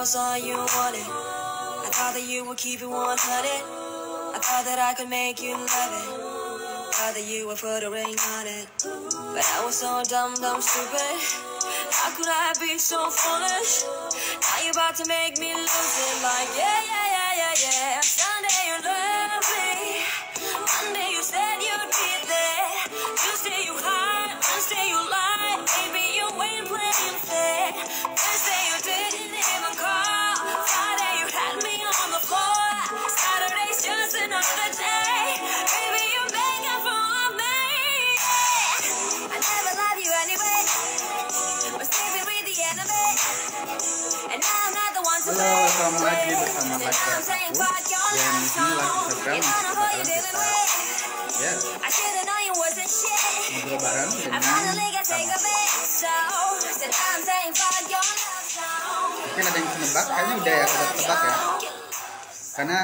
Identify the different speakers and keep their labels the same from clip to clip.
Speaker 1: was all you wanted. I thought that you would keep it 100. I thought that I could make you love it. Thought that you would put a ring on it. But I was so dumb, stupid. How could I be so foolish? Now you're about to make me lose it. Like, yeah. Sunday you love me. Monday you said you'd be there. Tuesday you hide, Wednesday you lie. Maybe you ain't playing fair. Thursday you didn't even call. Friday you had me on the floor. Saturday's just another day. Baby, you're begging for me. I never love you anyway. We're sleeping with the enemy. And now I'm not the one to
Speaker 2: Halo, selamat lagi bersama live aku yang di sini live Instagram bakalan kita ngobrol bareng dengan mungkin ada yang menebak, kayaknya udah ya, udah tebak ya, karena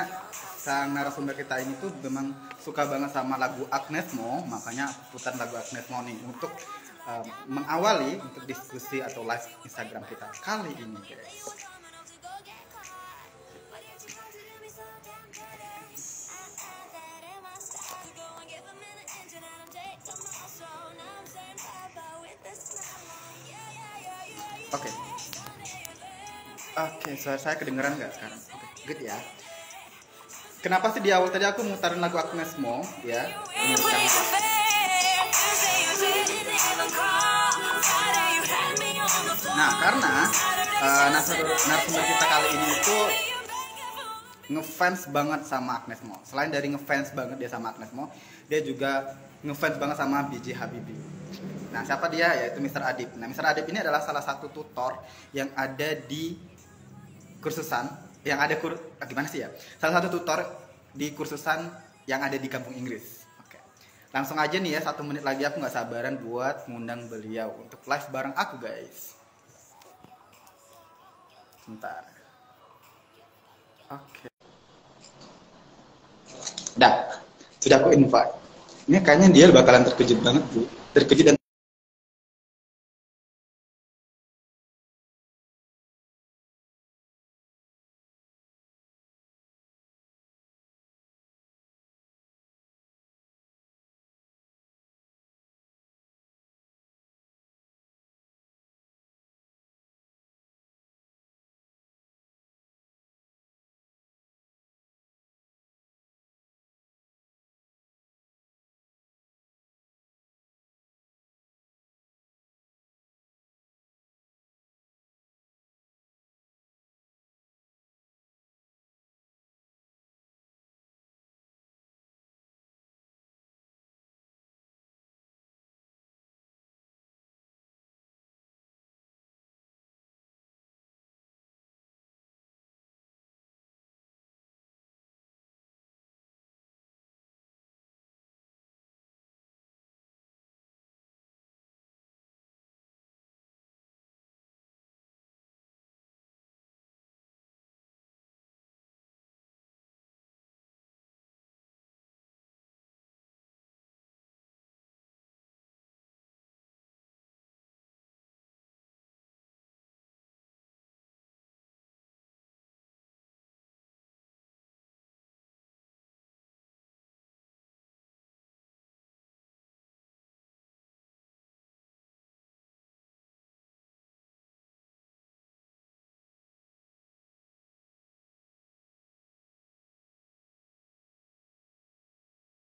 Speaker 2: sang narasumber kita ini tuh memang suka banget sama lagu Agnes Mo, makanya putar lagu Agnes Mo nih untuk mengawali untuk diskusi atau live Instagram kita kali ini, guys. Oke, suara saya kedengeran nggak sekarang? Oke, good ya. Kenapa sih di awal tadi aku mutarin lagu Agnes Mo ya? Ini sekarang. Nah, karena narasumber kita kali ini itu ngefans banget sama Agnes Mo. Selain dari ngefans banget dia sama Agnes Mo, dia juga ngefans banget sama B.J. Habibie. Nah, siapa dia? Yaitu Mr. Adib. Nah, Mr. Adib ini adalah salah satu tutor yang ada di kursusan, yang ada gimana sih ya? Salah satu tutor di kursusan yang ada di kampung Inggris. Oke. Langsung aja nih ya, 1 menit lagi aku nggak sabaran buat ngundang beliau untuk live bareng aku, guys. Sebentar. Oke. Sudah aku invite. Ini kayaknya dia bakalan terkejut banget, Bu. Terkejut dan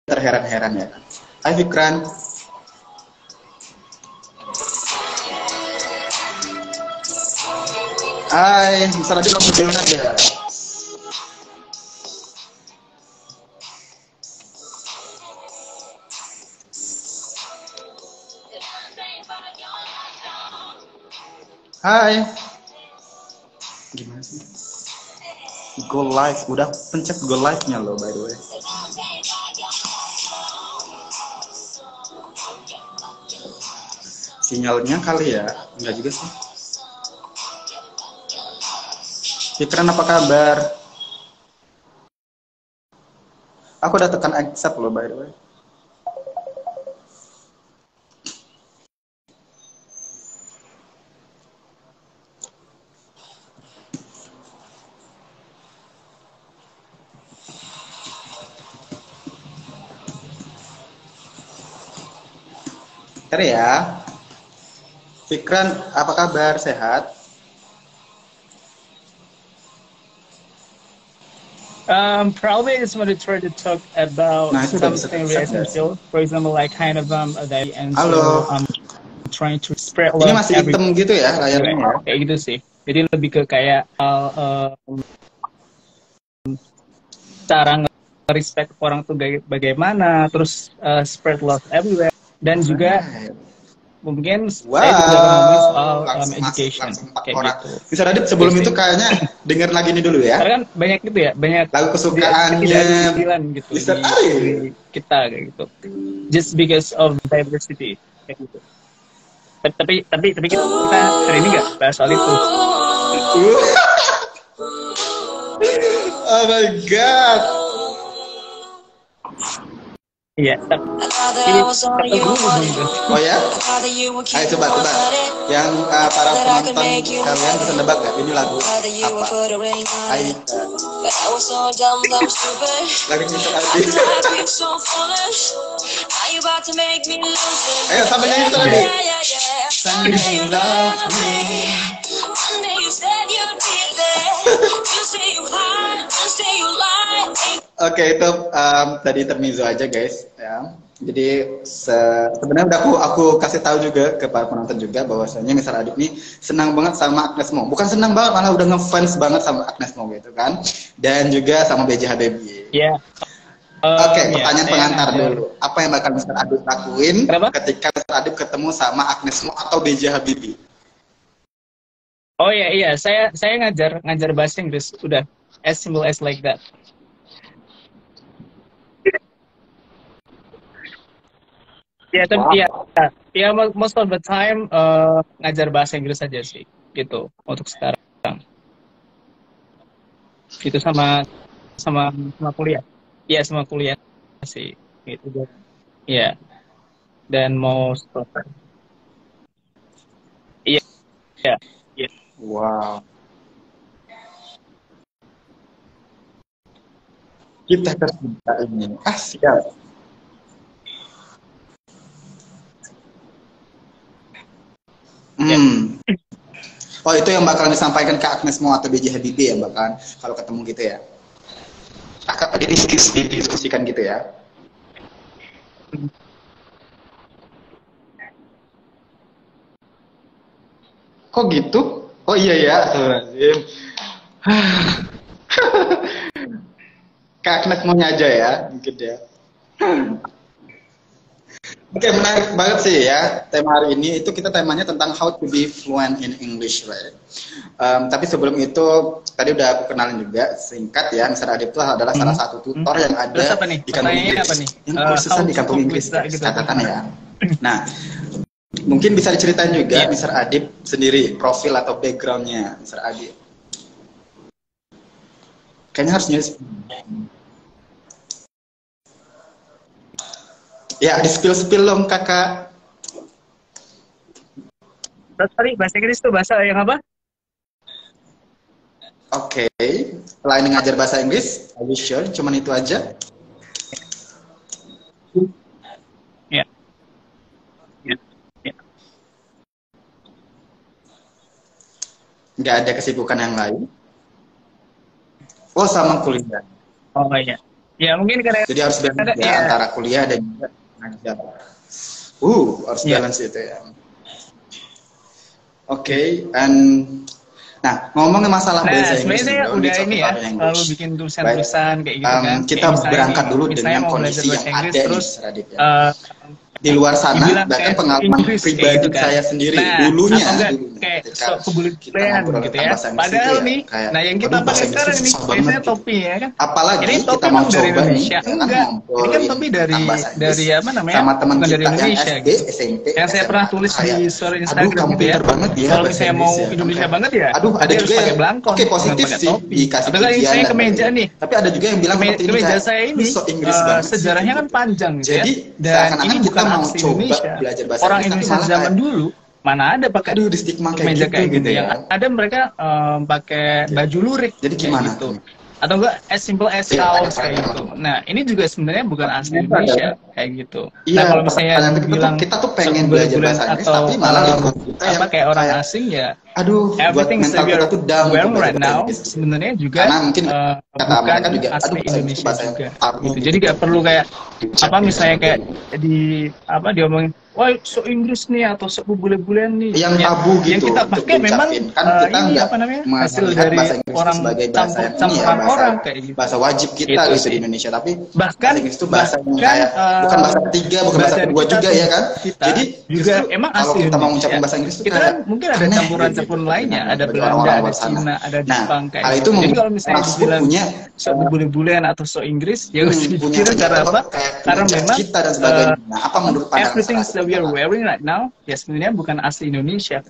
Speaker 2: terheran-heran ya. Hai Fikran. Hai, Mr. Adib kamu jalan aja. Hai. Gimana sih? Go live, udah pencet go live-nya loh by the way. Sinyalnya kali ya, enggak juga sih. Fikran apa kabar? Aku udah tekan accept loh by the way. ya. Fikran, apa kabar? Sehat?
Speaker 3: Probably I just want to try to talk about
Speaker 2: Nah, itu udah bisa
Speaker 3: something
Speaker 2: terlihat
Speaker 3: really
Speaker 2: nggak sih?
Speaker 3: essential. For example, like kind of that, and
Speaker 2: Halo,
Speaker 3: so trying to spread
Speaker 2: ini
Speaker 3: love
Speaker 2: masih
Speaker 3: every
Speaker 2: hitam gitu ya layarnya ya?
Speaker 3: kayak gitu sih. Jadi lebih ke kayak cara respect orang tuh bagaimana, terus spread love everywhere, dan juga
Speaker 2: Right.
Speaker 3: mungkin saya juga akan ngomongin soal
Speaker 2: Wow, langsung masuk,
Speaker 3: education
Speaker 2: langsung 4
Speaker 3: kayak
Speaker 2: orang.
Speaker 3: gitu.
Speaker 2: Bisa Radit, sebelum itu
Speaker 3: Basic.
Speaker 2: kayaknya denger lagi ini dulu ya.
Speaker 3: Karena kan banyak gitu ya, banyak
Speaker 2: Lagu kesukaannya
Speaker 3: ketidakadilan gitu
Speaker 2: Mr.
Speaker 3: di
Speaker 2: Arif.
Speaker 3: kita kayak gitu. Just because of diversity kayak gitu. Tapi kita hari ini nggak bahas soal itu.
Speaker 2: Oh my god.
Speaker 3: Iya,
Speaker 1: I thought that
Speaker 3: ini
Speaker 1: I was all
Speaker 3: kata
Speaker 1: you
Speaker 3: gue
Speaker 1: wanted.
Speaker 3: gitu.
Speaker 2: Oh ya?
Speaker 1: I thought that you would keep
Speaker 2: Ayo
Speaker 1: it
Speaker 2: coba.
Speaker 1: 100.
Speaker 2: Yang para penonton kalian bisa nebak gak ini lagu
Speaker 1: Thought that you would
Speaker 2: apa?
Speaker 1: put a ring on
Speaker 2: Ayo.
Speaker 1: it. But I was so dumb, stupid.
Speaker 2: Lagu Mr.
Speaker 1: I
Speaker 2: Arif.
Speaker 1: could have been so foolish. Now you about to make me lose it.
Speaker 2: Ayo sampai nyanyi Mr.
Speaker 1: Yeah,
Speaker 2: Arif.
Speaker 1: yeah, yeah. Someday you love me. One day you said you'd be there. You say you hide, you say you lie.
Speaker 2: Oke, itu tadi intermezzo aja guys ya. Jadi sebenarnya udah aku kasih tahu juga ke para penonton juga bahwasanya Mr. Adib nih senang banget sama Agnes Mo. Bukan senang banget, malah udah ngefans banget sama Agnes Mo gitu kan. Dan juga sama B.J. Habibie.
Speaker 3: Iya.
Speaker 2: Oke,
Speaker 3: Iya,
Speaker 2: pertanyaan
Speaker 3: saya
Speaker 2: pengantar
Speaker 3: ngajar.
Speaker 2: dulu. Apa yang bakal Mr. Adib lakuin
Speaker 3: Kenapa?
Speaker 2: ketika Mr. Adib ketemu sama Agnes Mo atau B.J. Habibie?
Speaker 3: Oh iya, saya ngajar bahasa Inggris, udah as simple as like that. Ya, tapi ya most of the time ngajar bahasa Inggris aja sih, gitu untuk sekarang. Itu sama kuliah. Iya, sama kuliah sih, gitu. Iya, dan mau stop. Iya, iya, iya.
Speaker 2: Wow. Kita terbuka ini. Siap. Oh, itu yang bakal disampaikan ke Agnes Mo atau B.J. Habibie ya bahkan kalau ketemu gitu ya. Akan didiskusikan gitu ya. Kok gitu? Oh iya ya, astagfirullahaladzim. Ke Agnes Mo-nya aja ya, mungkin ya. Oke, menarik banget sih ya tema hari ini. Itu kita temanya tentang how to be fluent in English, right? Tapi sebelum itu tadi udah aku kenalin juga singkat ya, Mr. Adib itu adalah salah satu tutor yang ada di kampung Inggris.
Speaker 3: Apa nih?
Speaker 2: Yang kursusan di kampung Inggris,
Speaker 3: gitu.
Speaker 2: catatan ya. Nah, mungkin bisa diceritain juga Mr. Adib sendiri profil atau backgroundnya Mr. Adib. Kayaknya harus nulis. Ya, di spill dong kakak.
Speaker 3: Sorry, bahasa Inggris itu bahasa yang apa?
Speaker 2: Oke, selain ngajar bahasa Inggris, are you sure? Cuman itu aja?
Speaker 3: Ya.
Speaker 2: Nggak ada kesibukan yang lain? Oh, sama kuliah.
Speaker 3: Oh iya. Ya mungkin karena
Speaker 2: Jadi harus balance ya, antara kuliah dan juga ngajar. Harus balance itu ya. Oke, nah ngomongin masalah bahasa Inggris,
Speaker 3: sebenarnya udah ini ya, selalu bikin tulisan-tulisan kayak gitu kan.
Speaker 2: Kita berangkat dulu dengan kondisi yang ada
Speaker 3: terus,
Speaker 2: nih, Radit ya. Di luar sana, bahkan pengalaman pribadi gitu saya sendiri, dulunya
Speaker 3: kayak kebulitan gitu ya. Padahal nih, nah yang kita pakai sekarang ini biasanya topi ya kan.
Speaker 2: Apalagi
Speaker 3: ini topi
Speaker 2: kita mau
Speaker 3: dari
Speaker 2: coba
Speaker 3: Indonesia. Enggak, ini kan topi dari apa namanya?
Speaker 2: sama teman
Speaker 3: bukan
Speaker 2: kita
Speaker 3: dari Indonesia
Speaker 2: yang SD,
Speaker 3: gitu.
Speaker 2: SMP,
Speaker 3: Yang saya pernah tulis di story Instagram gitu ya. Kalau misalnya mau Indonesia banget ya,
Speaker 2: ada juga yang
Speaker 3: belangkon.
Speaker 2: Oke, positif sih dikasih
Speaker 3: pujian. Saya kemeja nih.
Speaker 2: Tapi ada juga yang bilang seperti ini,
Speaker 3: kemeja saya ini sejarahnya kan panjang gitu ya. Dan ini bukan asli Indonesia. Orang Indonesia zaman dulu mana ada pakai kemeja kayak gitu ya. Ada mereka pakai baju lurik.
Speaker 2: Jadi gimana
Speaker 3: gitu. Atau enggak as simple as kaos kayak gitu. Nah, ini juga sebenarnya bukan asli Indonesia. kayak gitu.
Speaker 2: Iya,
Speaker 3: Nah kalau misalnya bilang
Speaker 2: kita tuh pengen belajar bahasa Inggris
Speaker 3: atau,
Speaker 2: tapi malah kita
Speaker 3: apa kayak orang asing ya,
Speaker 2: aduh,
Speaker 3: everything
Speaker 2: mental kita tuh down
Speaker 3: right now sebenarnya juga
Speaker 2: karena mungkin kata mereka juga
Speaker 3: asli Indonesia
Speaker 2: bahasa
Speaker 3: juga gitu. Jadi gak perlu kayak apa misalnya kayak diomongin wah so Inggris nih atau so bule-bulean nih
Speaker 2: yang tabu gitu
Speaker 3: yang kita pakai memang
Speaker 2: kan kita
Speaker 3: ini apa namanya hasil dari orang campuran orang kayak gitu,
Speaker 2: bahasa wajib kita
Speaker 3: itu
Speaker 2: gitu di Indonesia, tapi
Speaker 3: bahkan
Speaker 2: itu bahasa yang kayak bukan bahasa ketiga, bukan bahasa kedua juga ya kan. Jadi
Speaker 3: juga emang
Speaker 2: kalau kita mau ngucapin bahasa Inggris itu
Speaker 3: kita kan mungkin ada campuran-campuran lainnya, ada Belanda, ada Cina, ada Jepang kayak gitu. Jadi kalau misalnya dibilang so bule-bulean atau so Inggris ya harus dipikirin karena apa? Karena memang
Speaker 2: kita dan sebagainya. Apa menurut pandangan
Speaker 3: everything that we are wearing right now ya sebenarnya bukan asli Indonesia,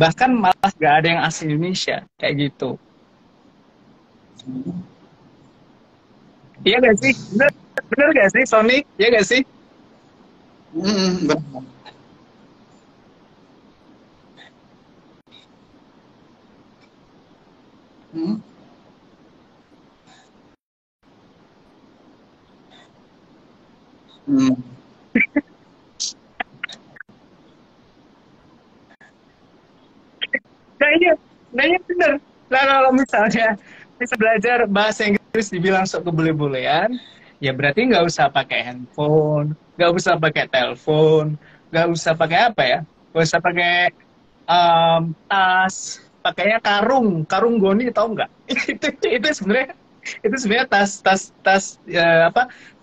Speaker 3: bahkan malah gak ada yang asli Indonesia kayak gitu. Iya gak sih? Bener gak sih Sony? Iya gak sih?
Speaker 2: Benar.
Speaker 3: Kayaknya bener. Nah kalau misalnya bisa belajar bahasa Inggris dibilang sok kebule-bulean, ya berarti nggak usah pakai handphone, nggak usah pakai telepon, nggak usah pakai apa ya, nggak usah pakai tas, pakainya karung goni, tau nggak? itu sebenarnya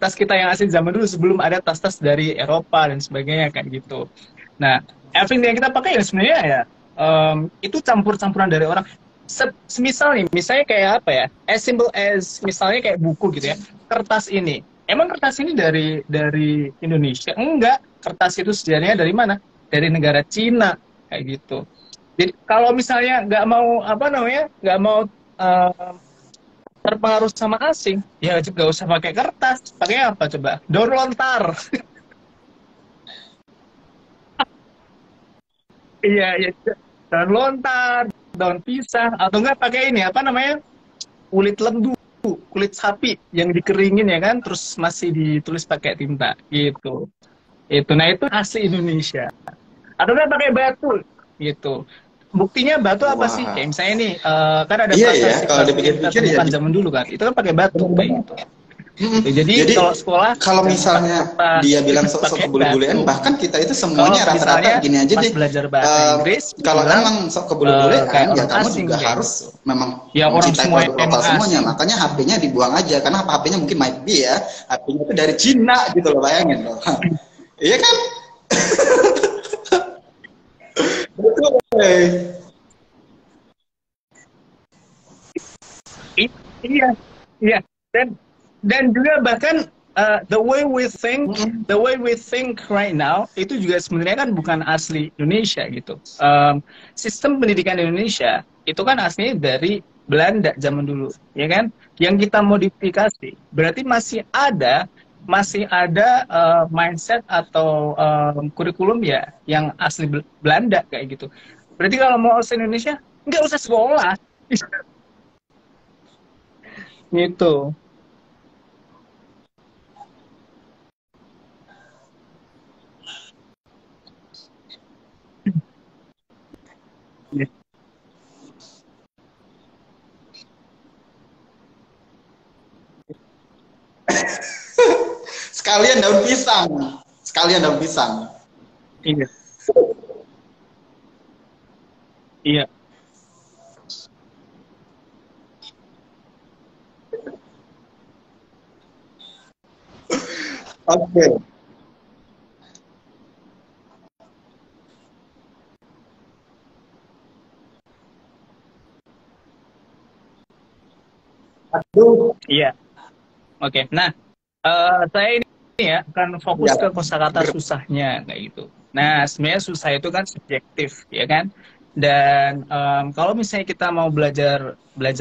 Speaker 3: tas kita yang asli zaman dulu sebelum ada tas-tas dari Eropa dan sebagainya kayak gitu. Nah, everything yang kita pakai ya sebenarnya ya itu campur-campuran dari orang. Semisal nih, misalnya kayak apa ya? As simple as misalnya kayak buku gitu ya. Kertas ini, emang kertas ini dari Indonesia? Enggak, kertas itu sebenarnya dari mana? Dari negara Cina kayak gitu. Jadi kalau misalnya nggak mau terpengaruh sama asing, ya nggak usah pakai kertas, pakai apa coba? Daun lontar. Iya, daun lontar, daun pisang, atau enggak pakai ini apa namanya, kulit lembu, kulit sapi yang dikeringin ya kan, terus masih ditulis pakai tinta gitu. Nah itu asli Indonesia. Atau enggak pakai batu gitu. Buktinya batu apa sih? Kayak misalnya nih, kan ada
Speaker 2: kalau dipikir-pikir ya
Speaker 3: zaman dulu kan, itu kan pakai batu kayak gitu. Jadi kalau sekolah,
Speaker 2: kalau misalnya dia bilang sok kebule-bulean, bahkan kita itu semuanya rata-rata gini aja deh.
Speaker 3: Belajar bahasa Inggris,
Speaker 2: kalau memang sok kebule-bulean, ya kamu juga harus memang
Speaker 3: ya orang semua
Speaker 2: lokal semuanya. Makanya HP-nya dibuang aja, karena HP-nya mungkin might be ya, HP-nya itu dari Cina gitu loh, bayangin loh. Iya kan? Betul.
Speaker 3: Iya. Dan juga bahkan the way we think right now itu juga sebenarnya kan bukan asli Indonesia gitu. Sistem pendidikan Indonesia itu kan aslinya dari Belanda zaman dulu, ya kan? Yang kita modifikasi, berarti masih ada mindset atau kurikulum ya yang asli Belanda kayak gitu. Berarti kalau mau asli Indonesia nggak usah sekolah, gitu.
Speaker 2: Sekalian daun pisang.
Speaker 3: Iya.
Speaker 2: Oke. Aduh.
Speaker 3: Iya. Oke. Nah, saya ini ya akan fokus ke kosakata susahnya kayak gitu. Nah, sebenarnya susah itu kan subjektif, ya kan? Dan kalau misalnya kita mau belajar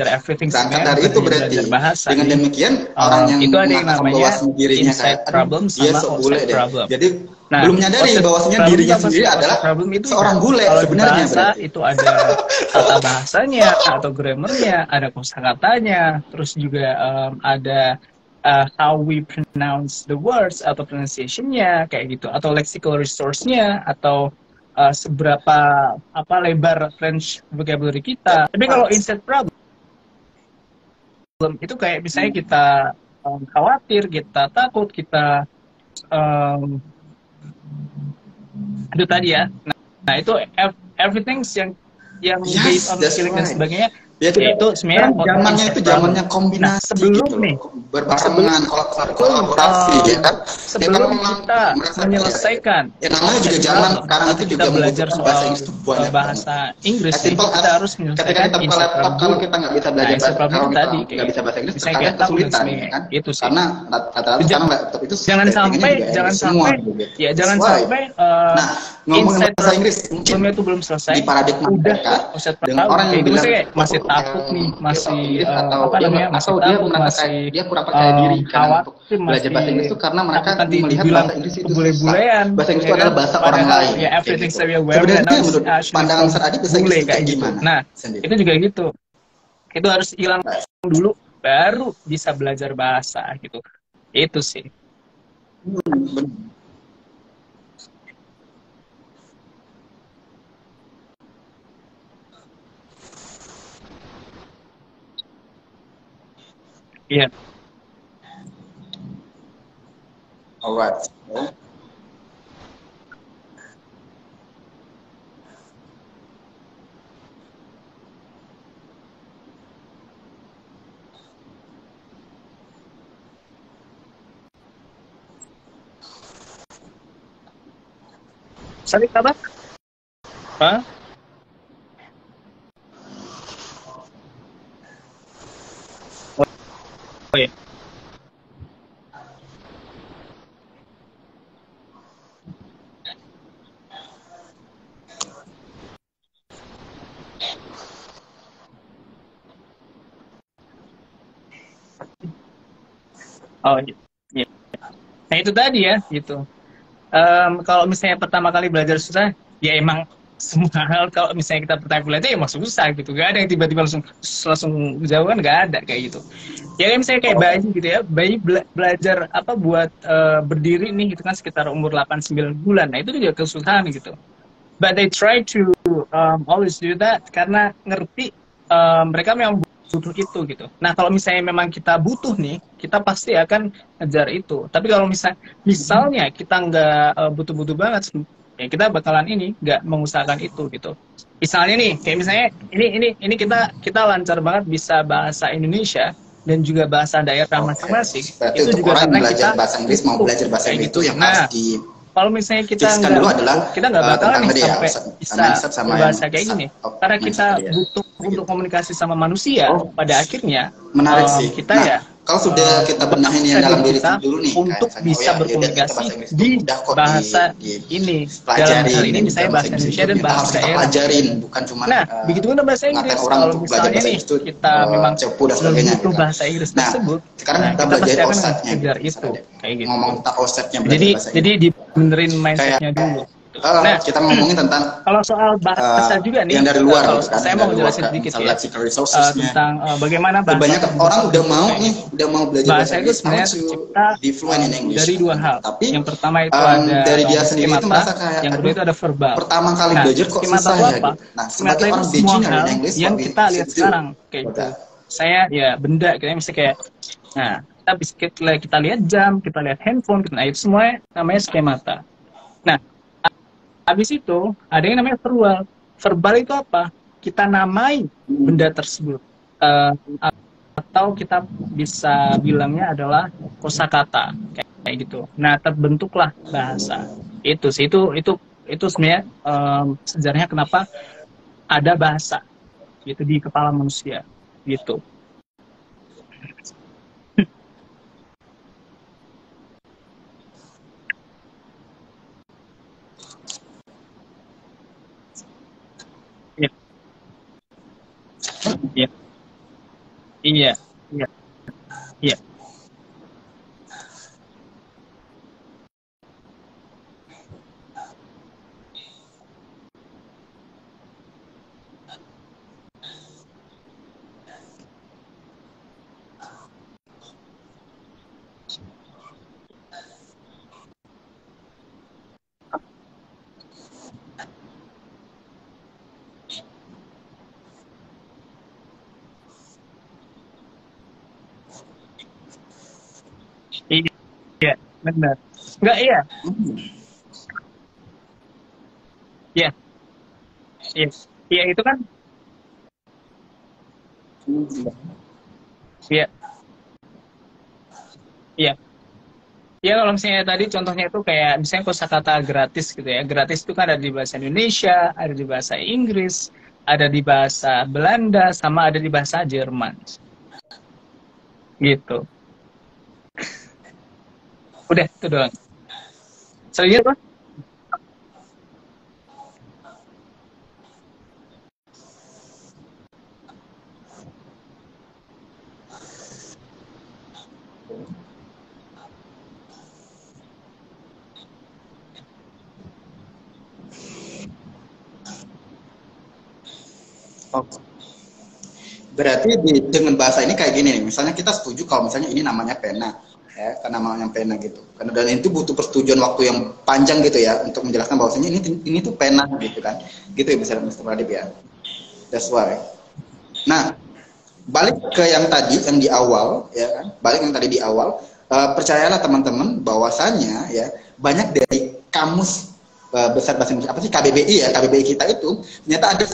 Speaker 3: everything
Speaker 2: sebenarnya itu berarti belajar bahasa. Dengan demikian orang yang
Speaker 3: itu ada yang namanya
Speaker 2: inside
Speaker 3: problem sama outside problem.
Speaker 2: Jadi belum nyadari bahwasanya dirinya sendiri adalah seorang bule sebenarnya.
Speaker 3: Bahasa itu ada tata bahasanya atau grammarnya, ada kosakatanya, terus juga ada how we pronounce the words atau pronunciation-nya kayak gitu, atau lexical resource-nya, atau seberapa lebar French vocabulary kita. Tapi kalau instead problem itu kayak misalnya kita khawatir, kita takut, kita itu tadi ya. Nah itu everything yang based on feeling dan sebagainya. Ya itu sebenarnya
Speaker 2: zamannya itu zamannya kombinasi
Speaker 3: sebelum
Speaker 2: gitu
Speaker 3: nih
Speaker 2: berbarengan kolaborasi ya kan
Speaker 3: sebelum kita menyelesaikan
Speaker 2: namanya juga zaman sekarang itu
Speaker 3: kita belajar soal bahasa Inggris kita harus menyelesaikan
Speaker 2: ketika kita laptop kalau kita nggak bisa belajar kalau kita nggak bisa bahasa Inggris kadang kesulitan kan
Speaker 3: itu sih
Speaker 2: karena rata-rata sekarang laptop itu
Speaker 3: jangan sampai
Speaker 2: ngomongin bahasa Inggris mungkin
Speaker 3: itu belum selesai
Speaker 2: di paradigma mereka dengan orang yang bilang
Speaker 3: masih takut nih, masih
Speaker 2: masih takut, dia kurang percaya diri kan untuk belajar bahasa Inggris itu karena mereka melihat bahasa Inggris itu susah. Bahasa Inggris itu adalah bahasa orang lain. Sebenarnya menurut pandangan Ustaz Adi bahasa Inggris kayak gimana?
Speaker 3: Nah, itu juga gitu. Itu harus hilang dulu, baru bisa belajar bahasa gitu. Itu sih. Iya.
Speaker 2: Alright.
Speaker 3: Sakit apa? Hah? Oh iya. Oh iya. Nah itu tadi ya gitu. Kalau misalnya pertama kali belajar susah, ya emang semua hal kalau misalnya kita pertama kali belajar ya emang susah gitu. Gak ada yang tiba-tiba langsung jauh kan, gak ada kayak gitu. Ya misalnya kayak bayi gitu ya, bayi belajar apa buat berdiri nih gitu kan sekitar umur 8-9 bulan. Nah itu juga kesusahan gitu. But they try to always do that karena ngerti mereka memang butuh itu gitu. Nah kalau misalnya memang kita butuh nih, kita pasti akan ngejar itu. Tapi kalau misalnya kita nggak butuh-butuh banget, ya kita bakalan nggak mengusahakan itu gitu. Misalnya nih, kayak misalnya ini kita lancar banget bisa bahasa Indonesia dan juga bahasa daerah masing-masing.
Speaker 2: Itu juga orang yang belajar bahasa Inggris mau belajar bahasa Inggris itu yang harus di
Speaker 3: kalau misalnya kita nggak bakalan nih sampai bisa bahasa kayak gini karena kita butuh untuk komunikasi sama manusia pada akhirnya
Speaker 2: menarik sih
Speaker 3: kita ya
Speaker 2: kalau sudah kita benahin yang dalam diri
Speaker 3: kita
Speaker 2: dulu nih
Speaker 3: untuk bisa berkomunikasi di bahasa ini dalam hal ini misalnya bahasa Indonesia dan bahasa daerah
Speaker 2: pelajarin bukan cuma
Speaker 3: nah begitu pun bahasa Inggris kalau misalnya nih kita memang butuh bahasa Inggris tersebut
Speaker 2: sekarang kita belajar offsetnya
Speaker 3: itu kayak gitu
Speaker 2: ngomong tentang offsetnya
Speaker 3: jadi dibenerin mindsetnya dulu.
Speaker 2: Nah, kita ngomongin tentang
Speaker 3: kalau soal bahasa juga nih
Speaker 2: yang dari luar
Speaker 3: kalau
Speaker 2: kan,
Speaker 3: saya mau jelasin sedikit ya tentang bagaimana bahasa
Speaker 2: banyak orang udah mau belajar
Speaker 3: bahasa itu sebenarnya tercipta dari dua hal. Tapi yang pertama itu ada
Speaker 2: dari dia sendiri itu merasa kayak
Speaker 3: yang kedua itu ada verbal.
Speaker 2: Pertama kali belajar kok susah ya gitu. Nah, sebagai orang beginner in English
Speaker 3: yang kita lihat sekarang kayak gitu. Saya ya benda kita misalnya kayak kita lihat jam, kita lihat handphone, nah itu semua namanya skemata. Nah, habis itu ada yang namanya verbal. Verbal itu apa? Kita namai benda tersebut, atau kita bisa bilangnya adalah kosakata kayak gitu. Nah, terbentuklah bahasa. Itu sih itu sebenarnya sejarahnya kenapa ada bahasa gitu di kepala manusia gitu. Iya, iya, iya, iya. benar. Enggak, iya. Iya. Iya. Iya, itu kan. Iya. Iya. Ya kalau misalnya tadi contohnya itu kayak misalnya kosakata gratis gitu ya. Gratis itu kan ada di bahasa Indonesia, ada di bahasa Inggris, ada di bahasa Belanda, sama ada di bahasa Jerman. Gitu. Udah, itu doang. Selanjutnya apa?
Speaker 2: Oke. Berarti dengan bahasa ini kayak gini nih, misalnya kita setuju kalau misalnya ini namanya pena, ya, karena namanya pena gitu. Karena dan itu butuh persetujuan waktu yang panjang gitu ya untuk menjelaskan bahwasanya ini tuh pena gitu kan, gitu ya misalnya Mr. Pradip ya. That's why. Nah, balik ke yang tadi yang di awal, ya kan? Balik yang tadi di awal, percayalah teman-teman bahwasanya ya banyak dari kamus besar bahasa Indonesia apa sih KBBI ya, KBBI kita itu ternyata ada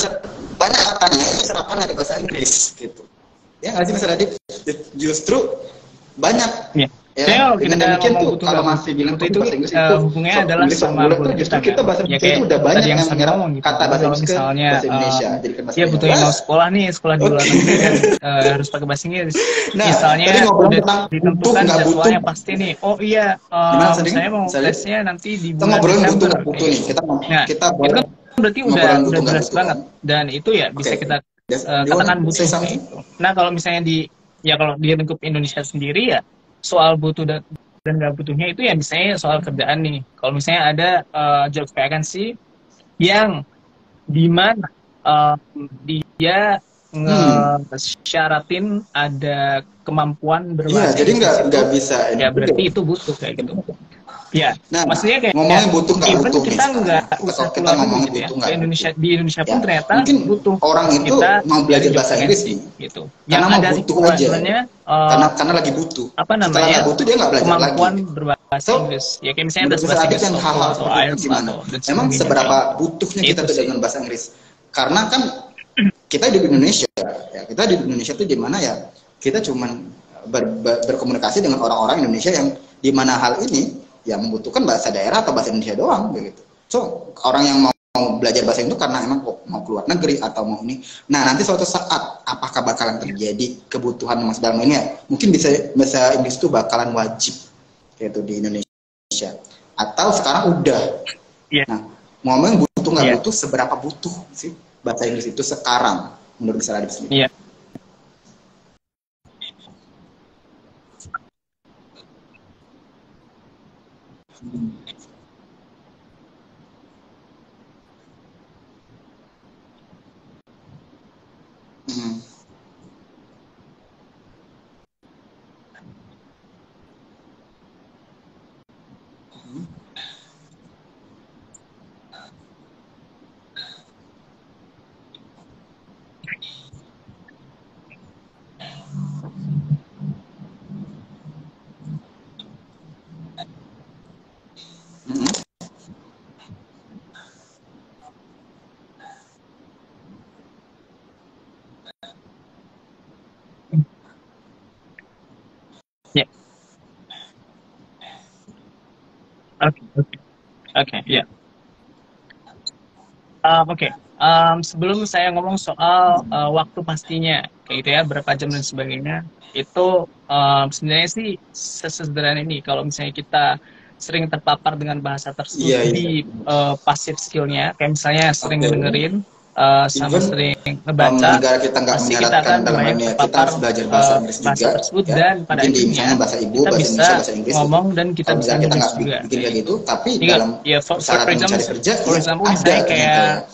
Speaker 2: banyak katanya itu serapan dari bahasa Inggris gitu ya nggak sih Mas Radit, justru banyak
Speaker 3: ya.
Speaker 2: Ya, dengan demikian tuh kalau masih bilang
Speaker 3: itu
Speaker 2: bahasa Inggris itu
Speaker 3: hubungannya adalah sama
Speaker 2: justru kita bahasa Indonesia itu udah banyak yang menyerap kata bahasa Inggris misalnya bahasa Indonesia jadi kan
Speaker 3: ya butuhnya mau sekolah nih, sekolah di luar negeri kan harus pakai bahasa Inggris.
Speaker 2: Nah,
Speaker 3: misalnya
Speaker 2: udah
Speaker 3: ditentukan jadwalnya pasti nih, oh iya saya mau tesnya nanti di bulan Desember
Speaker 2: butuh nih kita
Speaker 3: itu kan berarti udah jelas banget dan itu ya bisa kita katakan butuh kayak itu. Nah kalau misalnya kalau di lingkup Indonesia sendiri ya soal butuh dan nggak butuhnya itu ya misalnya soal kerjaan nih. Kalau misalnya ada job vacancy yang dimana dia nge-syaratin ada kemampuan berbahasa.
Speaker 2: Iya, jadi nggak bisa.
Speaker 3: Ya berarti itu butuh kayak gitu. Ya,
Speaker 2: nah,
Speaker 3: maksudnya kayak
Speaker 2: ngomongin butuh nggak butuh
Speaker 3: kita nggak usah
Speaker 2: kita ngomongin
Speaker 3: gitu ya.
Speaker 2: butuh nggak
Speaker 3: Di Indonesia pun ternyata
Speaker 2: mungkin
Speaker 3: butuh
Speaker 2: orang itu
Speaker 3: kita
Speaker 2: mau belajar bahasa Inggris nih
Speaker 3: gitu.
Speaker 2: Yang ada butuh aja karena lagi butuh.
Speaker 3: Apa namanya?
Speaker 2: Setelah butuh dia nggak belajar
Speaker 3: kemampuan
Speaker 2: lagi.
Speaker 3: berbahasa Inggris. Ya kayak misalnya bahasa Inggris
Speaker 2: kan hal-hal
Speaker 3: atau IELTS
Speaker 2: gimana? Memang seberapa butuhnya kita tuh dengan bahasa Inggris? Karena kan kita di Indonesia, ya kita di Indonesia tuh di mana ya kita cuman berkomunikasi dengan orang-orang Indonesia yang di mana hal ini ya membutuhkan bahasa daerah atau bahasa Indonesia doang begitu. So orang yang mau belajar bahasa itu karena emang mau keluar negeri atau mau ini. Nah nanti suatu saat apakah bakalan terjadi kebutuhan mas dalam ini ya? Mungkin bahasa Inggris itu bakalan wajib yaitu di Indonesia. Atau sekarang udah.
Speaker 3: Yeah.
Speaker 2: Nah ngomong butuh nggak butuh, seberapa butuh sih bahasa Inggris itu sekarang menurut Mr. Radip sendiri?
Speaker 3: Yeah. Oke, ya. Oke. Sebelum saya ngomong soal waktu pastinya, kayak gitu ya, berapa jam dan sebagainya, itu sebenarnya sih sesederhana ini. Kalau misalnya kita sering terpapar dengan bahasa tersebut di passive skill-nya, kayak misalnya sering dengerin, sama sering ngebaca,
Speaker 2: negara kita nggak menyarankan dalam hal kita harus belajar bahasa Inggris juga
Speaker 3: tersebut, ya. Dan pada akhirnya
Speaker 2: bahasa ibu,
Speaker 3: kita
Speaker 2: bahasa
Speaker 3: bisa
Speaker 2: Indonesia, bahasa Inggris
Speaker 3: ngomong dan kita bisa
Speaker 2: kita
Speaker 3: nulis
Speaker 2: juga bikin kayak gitu, tapi
Speaker 3: jadi,
Speaker 2: dalam
Speaker 3: for
Speaker 2: mencari kerja
Speaker 3: example misalnya kayak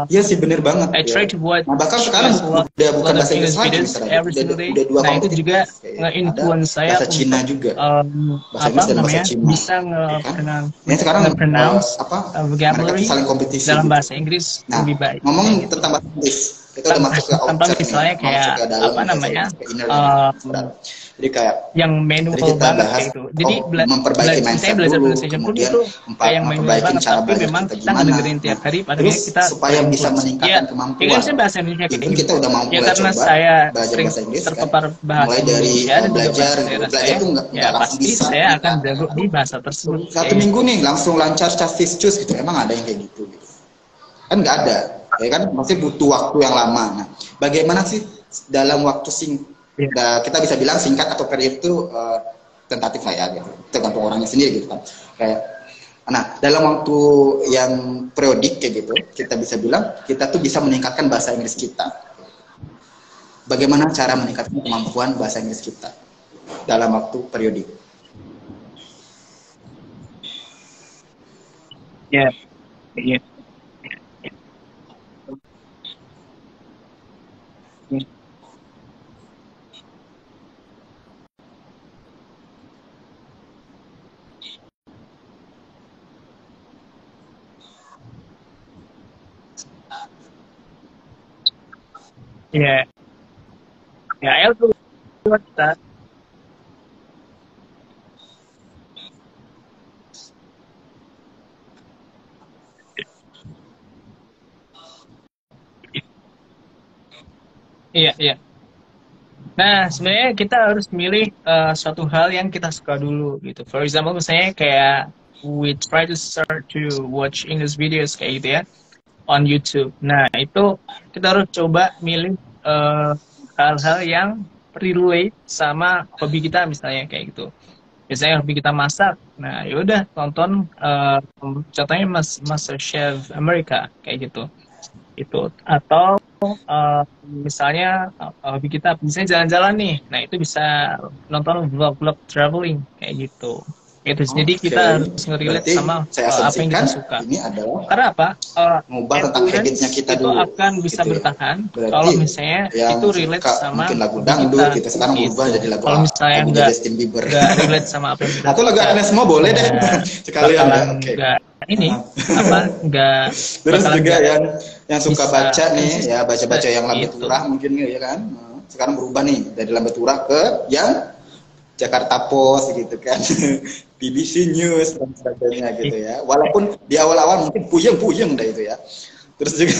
Speaker 2: iya sih bener banget
Speaker 3: I try to buat
Speaker 2: bahkan sekarang udah bukan bahasa Inggris lagi
Speaker 3: every single day. Nah itu juga nge-influence saya
Speaker 2: bahasa Cina juga
Speaker 3: apa namanya bisa nge-pronounce vocabulary dalam bahasa Inggris lebih baik.
Speaker 2: Ngomong tentang bahasa Inggris, Itu udah masuk ke outer,
Speaker 3: misalnya kayak
Speaker 2: masuk ke dalam,
Speaker 3: apa namanya,
Speaker 2: jadi kayak
Speaker 3: yang manual banget kayak itu. Jadi
Speaker 2: memperbaiki mindset dulu, kemudian memperbaiki cara belajar kita gimana.
Speaker 3: Tiap hari,
Speaker 2: Terus
Speaker 3: kita
Speaker 2: supaya bisa meningkatkan kemampuan. Even kita udah mau mulai coba belajar bahasa Inggris kan, mulai dari belajar itu nggak langsung bisa.
Speaker 3: Saya akan jago di bahasa tersebut.
Speaker 2: Satu minggu nih langsung lancar casis cus gitu, emang ada yang kayak gitu? Kan nggak ada, ya kan? Masih butuh waktu yang lama. Nah, bagaimana sih dalam waktu kita bisa bilang singkat atau period itu tentatif lah ya, gitu. Tergantung orangnya sendiri gitu kan. Kayak, nah dalam waktu yang periodik kayak gitu, kita bisa bilang kita tuh bisa meningkatkan bahasa Inggris kita. Bagaimana cara meningkatkan kemampuan bahasa Inggris kita dalam waktu periodik?
Speaker 3: Ya, yeah. Yeah. Yeah, I'll do that. Iya, iya. Nah, sebenarnya kita harus milih suatu hal yang kita suka dulu gitu. For example, misalnya kayak we try to start to watch English videos kayak gitu ya on YouTube. Nah, itu kita harus coba milih hal-hal yang relate sama hobi kita misalnya kayak gitu. Misalnya hobi kita masak. Nah, yaudah tonton contohnya Master Chef America kayak gitu. Itu atau misalnya hobi kita misalnya jalan-jalan nih, nah itu bisa nonton vlog traveling kayak gitu. Itu jadi kita harus ngerelate sama apa yang kita suka.
Speaker 2: Ini adalah
Speaker 3: karena apa?
Speaker 2: Mengubah tentang habitnya kita
Speaker 3: itu
Speaker 2: dulu.
Speaker 3: akan bisa
Speaker 2: gitu
Speaker 3: bertahan kalau misalnya itu relate sama
Speaker 2: mungkin lagu dangdut kita sekarang berubah jadi lagu
Speaker 3: kalau misalnya nggak relate sama apa yang kita
Speaker 2: atau lagu Agnes Mo boleh deh sekalian ya.
Speaker 3: Nggak ini apa nggak
Speaker 2: terus juga yang suka baca nih ya baca yang Lambe Turah mungkin ya kan sekarang berubah nih dari Lambe Turah ke yang Jakarta Post gitu kan BBC News dan sebagainya gitu ya walaupun di awal-awal mungkin puyeng dah itu ya terus juga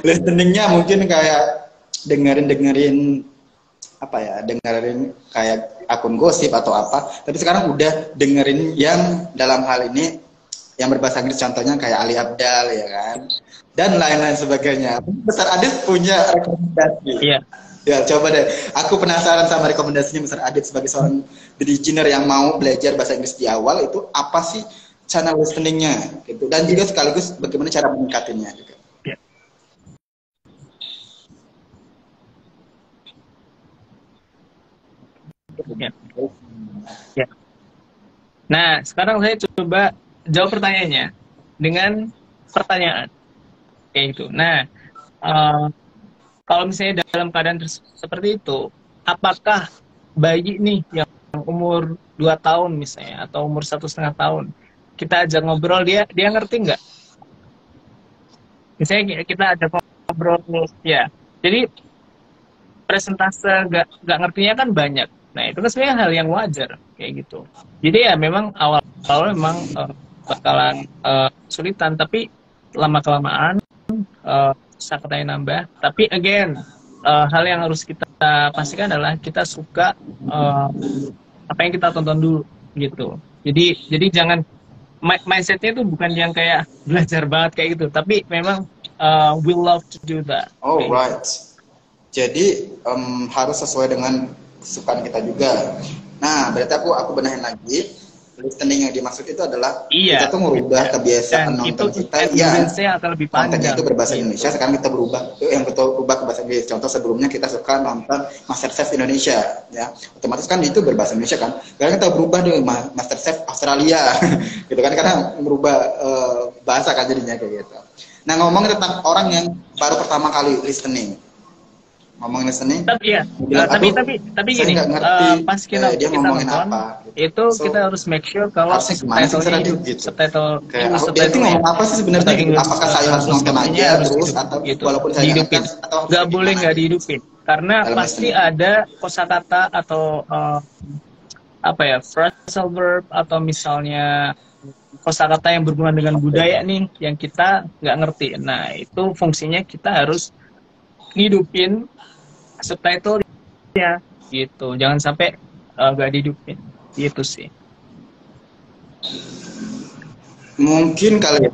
Speaker 2: listeningnya mungkin kayak dengerin apa ya dengerin kayak akun gosip atau apa tapi sekarang udah dengerin yang dalam hal ini yang berbahasa Inggris contohnya kayak Ali Abdal ya kan dan lain-lain sebagainya. Besar Adit punya rekomendasi.
Speaker 3: Iya.
Speaker 2: Ya coba deh. Aku penasaran sama rekomendasinya Besar Adit sebagai seorang beginner yang mau belajar bahasa Inggris di awal itu apa sih channel listeningnya gitu dan juga sekaligus bagaimana cara meningkatinya juga.
Speaker 3: Iya. Ya. Ya. Nah sekarang saya coba jawab pertanyaannya dengan pertanyaan kayak gitu. Nah, kalau misalnya dalam keadaan seperti itu, apakah bayi nih yang umur 2 tahun misalnya atau umur 1,5 tahun kita ajak ngobrol dia ngerti nggak? Misalnya kita ajak ngobrol ya, jadi presentase nggak ngertinya kan banyak. Nah itu kan sebenarnya hal yang wajar kayak gitu. Jadi ya memang awal memang bakalan kesulitan tapi lama kelamaan katanya nambah tapi again hal yang harus kita pastikan adalah kita suka apa yang kita tonton dulu gitu jadi jangan mindsetnya itu bukan yang kayak belajar banget kayak gitu tapi memang we love to do that.
Speaker 2: Oh right jadi harus sesuai dengan kesukaan kita juga. Nah berarti aku benahin lagi listening yang dimaksud itu adalah kita tuh merubah kebiasaan nonton kita yang kontennya itu berbahasa Indonesia sekarang kita berubah ke bahasa Inggris. Contoh sebelumnya kita suka nonton MasterChef Indonesia ya otomatis kan itu berbahasa Indonesia kan sekarang kita berubah deh MasterChef Australia gitu kan karena merubah bahasa kan jadinya kayak gitu. Nah ngomongin tentang orang yang baru pertama kali listening ngomong listening.
Speaker 3: Tapi ya, tapi gini, pas kita ngomongin nonton, apa, gitu. Itu kita harus make sure kalau subtitle-nya gitu. Subtitle
Speaker 2: ngomong apa sih sebenarnya? Apakah saya harus nonton aja terus atau
Speaker 3: gitu.
Speaker 2: Walaupun saya
Speaker 3: dihidupin? Nggak boleh nggak dihidupin, karena pasti ada kosakata atau apa ya, phrasal verb atau misalnya kosakata yang berhubungan dengan budaya nih yang kita nggak ngerti. Nah itu fungsinya kita harus hidupin subtitle ya gitu, jangan sampai nggak dihidupin gitu sih.
Speaker 2: Mungkin kali ya.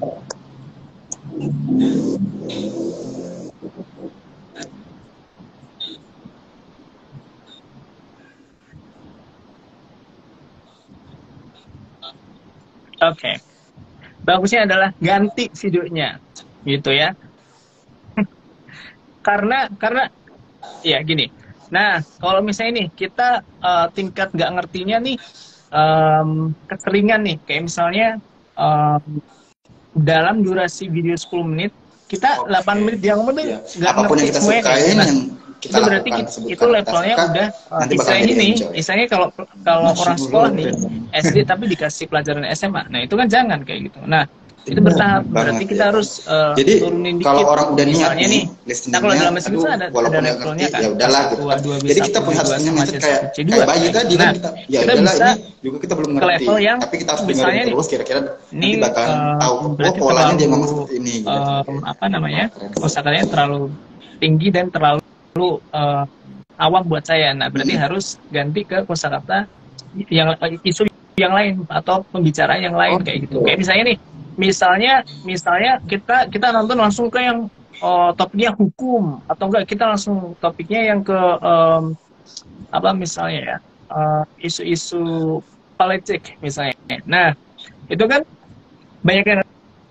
Speaker 3: Oke. Bagusnya adalah ganti videonya gitu ya. karena ya gini. Nah, kalau misalnya nih kita tingkat nggak ngertinya nih keseringan nih, kayak misalnya dalam durasi video 10 menit kita 8 menit yang penting nggak ngerti semuanya kayak nah, itu berarti itu levelnya udah istilahnya kalau orang sekolah nih SD tapi dikasih pelajaran SMA, nah itu kan jangan kayak gitu. Nah itu bertahap, berarti kita harus
Speaker 2: jadi
Speaker 3: turunin dikit.
Speaker 2: Kalau orang udah niat
Speaker 3: nih, nah kalau dalam bahasa Inggris ada levelnya kan,
Speaker 2: ya udahlah gitu. Jadi kita pun harus punya mindset kayak bayi tadi kan, ya udahlah ini juga kita belum ngerti,
Speaker 3: level yang
Speaker 2: tapi kita harus dengerin terus kira-kira nanti bakal tahu polanya dia ngomong seperti ini gitu.
Speaker 3: Apa namanya, kosakatanya terlalu tinggi dan terlalu awam buat saya. Nah berarti harus ganti ke kosakata yang isu yang lain atau pembicaraan yang lain kayak gitu. Kayak misalnya nih, misalnya kita nonton langsung ke yang topiknya hukum, atau enggak kita langsung topiknya yang ke apa misalnya ya, isu-isu politik misalnya. Nah itu kan banyak yang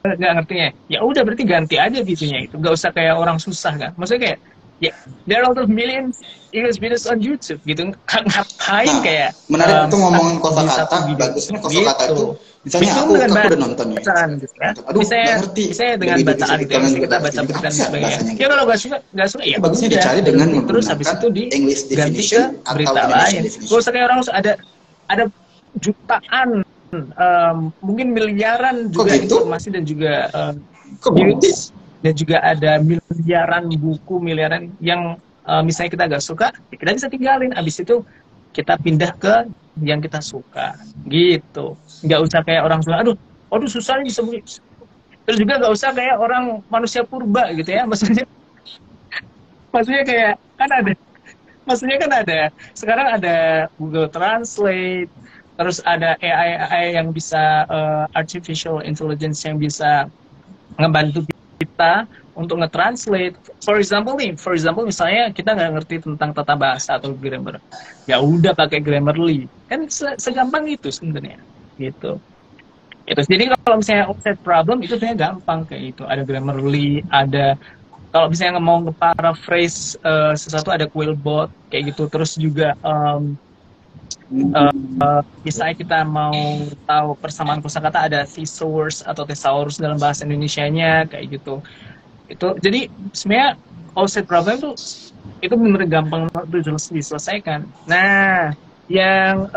Speaker 3: nggak ngertinya. Ya udah berarti ganti aja videonya, itu nggak usah kayak orang susah kan. Maksudnya kayak ya there are a lot of millions English videos on YouTube gitu, ngapain kayak
Speaker 2: menarik itu ngomongin kosakata. Bagusnya kosakata itu misalnya aku udah nonton ya,
Speaker 3: gitu ya. Bisa dengan bacaan gitu ya, kita baca berita dan sebagainya. Ya kalau nggak suka ya
Speaker 2: bagusnya dicari dengan
Speaker 3: terus habis itu diganti ke berita lain. Gak usah kayak orang ada jutaan mungkin miliaran juga informasi dan juga news, dan juga ada miliaran buku, miliaran yang misalnya kita agak suka, kita bisa tinggalin. Abis itu kita pindah ke yang kita suka, gitu. Nggak usah kayak orang suka, aduh susah nih disebut. Terus juga nggak usah kayak orang manusia purba gitu ya. Maksudnya kayak kan ada. Sekarang ada Google Translate, terus ada AI yang bisa artificial intelligence yang bisa ngebantu kita untuk nge-translate. For example misalnya kita nggak ngerti tentang tata bahasa atau grammar, ya udah pakai Grammarly, kan segampang itu sebenarnya gitu. Jadi kalau misalnya offset problem itu sebenarnya gampang kayak itu, ada Grammarly, ada kalau misalnya mau nge-paraphrase sesuatu ada Quillbot kayak gitu. Terus juga misalnya kita mau tahu persamaan kosakata, ada thesaurus atau thesaurus dalam bahasa Indonesianya kayak gitu. Itu jadi sebenarnya offset problem itu benar gampang diselesaikan. Nah, yang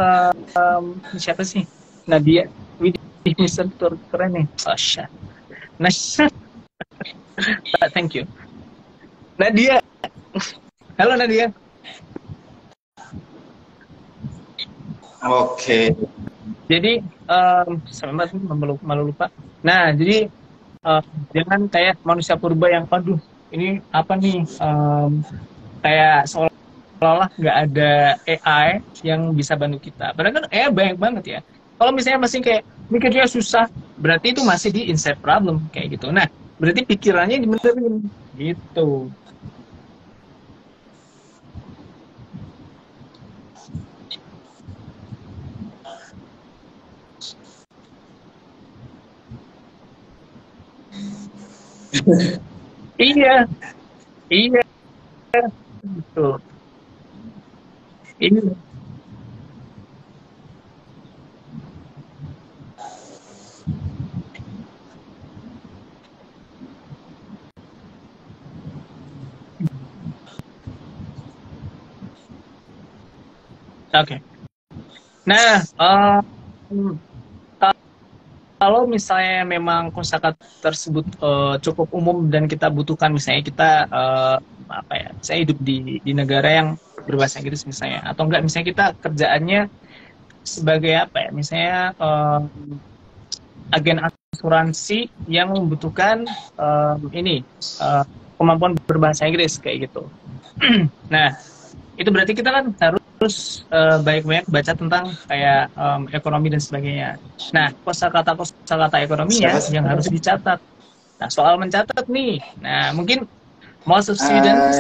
Speaker 3: siapa sih? Nadia, Mister keren nih. Oh shit. Nah, thank you. Nadia. Halo Nadia.
Speaker 2: Oke.
Speaker 3: Jadi sampai malu lupa. Nah, jadi jangan kayak manusia purba yang aduh ini apa nih, kayak seolah-olah nggak ada AI yang bisa bantu kita. Padahal kan AI banyak banget ya. Kalau misalnya masih kayak mikirnya susah, berarti itu masih di inside problem kayak gitu. Nah, berarti pikirannya dibenerin gitu. Iya, betul. Iya. Oke. Nah, kalau misalnya memang kosakata tersebut cukup umum dan kita butuhkan, misalnya kita saya hidup di negara yang berbahasa Inggris misalnya, atau enggak misalnya kita kerjaannya sebagai misalnya agen asuransi yang membutuhkan kemampuan berbahasa Inggris kayak gitu. Nah, itu berarti kita kan harus banyak-banyak baca tentang kayak ekonomi dan sebagainya. Nah, kosakata ekonominya yang harus dicatat. Nah, soal mencatat nih. Nah, mungkin most of students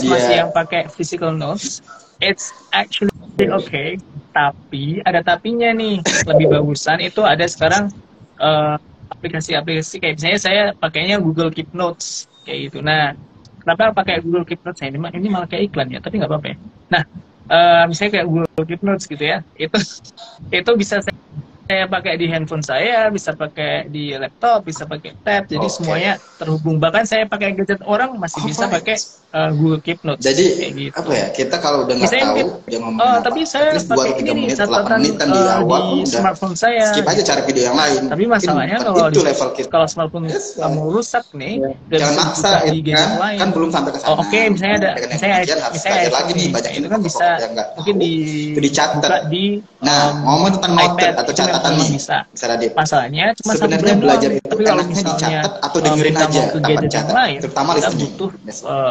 Speaker 3: masih yang pakai physical notes. It's actually okay, tapi ada tapinya nih. Lebih bagusan itu ada sekarang aplikasi-aplikasi kayak misalnya saya pakainya Google Keep Notes kayak gitu. Nah, kenapa pakai Google Keep Notes? Ini malah kayak iklan ya, tapi nggak apa-apa ya. Nah, misalnya kayak Google Keep Notes gitu ya, itu bisa saya pakai di handphone saya, bisa pakai di laptop, bisa pakai tab, jadi semuanya terhubung. Bahkan saya pakai gadget orang masih bisa pakai Google Keep Notes.
Speaker 2: Jadi gitu. Apa ya, kita kalau udah nggak tahu dia ngomong
Speaker 3: tapi saya pakai ini catatan
Speaker 2: di awal
Speaker 3: di smartphone saya.
Speaker 2: Skip aja cari video yang lain.
Speaker 3: Tapi masalahnya kalau smartphone kamu rusak nih,
Speaker 2: jangan maksa
Speaker 3: di gadget lain.
Speaker 2: Kan belum sampai ke sana.
Speaker 3: Oke, misalnya misalnya
Speaker 2: lagi nih banyak
Speaker 3: itu kan bisa mungkin
Speaker 2: dicatat
Speaker 3: di
Speaker 2: ngomong tentang note atau catatan nih
Speaker 3: bisa
Speaker 2: Radit.
Speaker 3: Masalahnya cuma
Speaker 2: sebenarnya belajar itu
Speaker 3: tapi kalau
Speaker 2: enaknya
Speaker 3: misalnya
Speaker 2: dicatat atau dengerin aja
Speaker 3: ke gadget yang lain,
Speaker 2: terutama
Speaker 3: kita butuh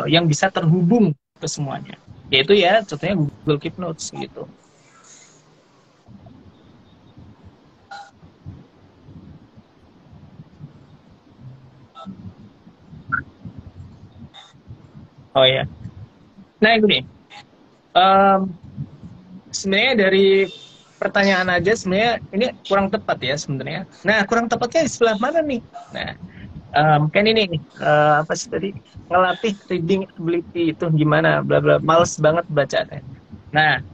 Speaker 3: yang bisa terhubung ke semuanya, yaitu ya contohnya Google Keep Notes gitu. Oh ya, nah itu nih sebenarnya dari pertanyaan aja sebenarnya ini kurang tepat ya sebenarnya. Nah, kurang tepatnya di sebelah mana nih? Nah, kan ini apa sih tadi, ngelatih reading ability itu gimana, bla bla, males banget bacanya. Nah,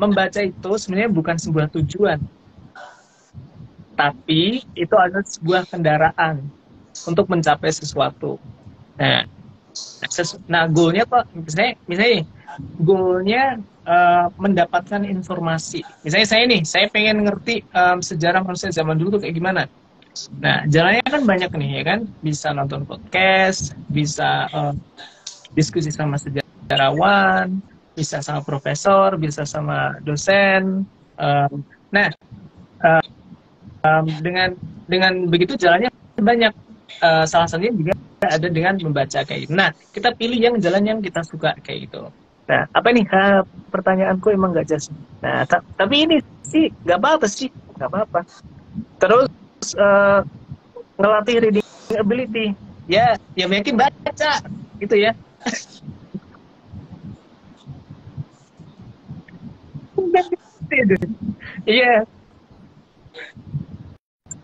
Speaker 3: membaca itu sebenarnya bukan sebuah tujuan, tapi itu adalah sebuah kendaraan untuk mencapai sesuatu. Nah, goalnya kok misalnya goalnya mendapatkan informasi. Misalnya saya pengen ngerti sejarah manusia zaman dulu tuh kayak gimana. Nah, jalannya kan banyak nih ya kan, bisa nonton podcast, bisa diskusi sama sejarawan, bisa sama profesor, bisa sama dosen. Dengan begitu jalannya banyak. Salah satunya juga ada dengan membaca kayak gitu. Nah, kita pilih yang jalan yang kita suka kayak gitu. Nah, apa nih? Pertanyaanku emang nggak jelas. Nah, tapi ini sih nggak apa-apa sih, nggak apa-apa. Terus ngelatih reading ability, ya mungkin baca, gitu ya.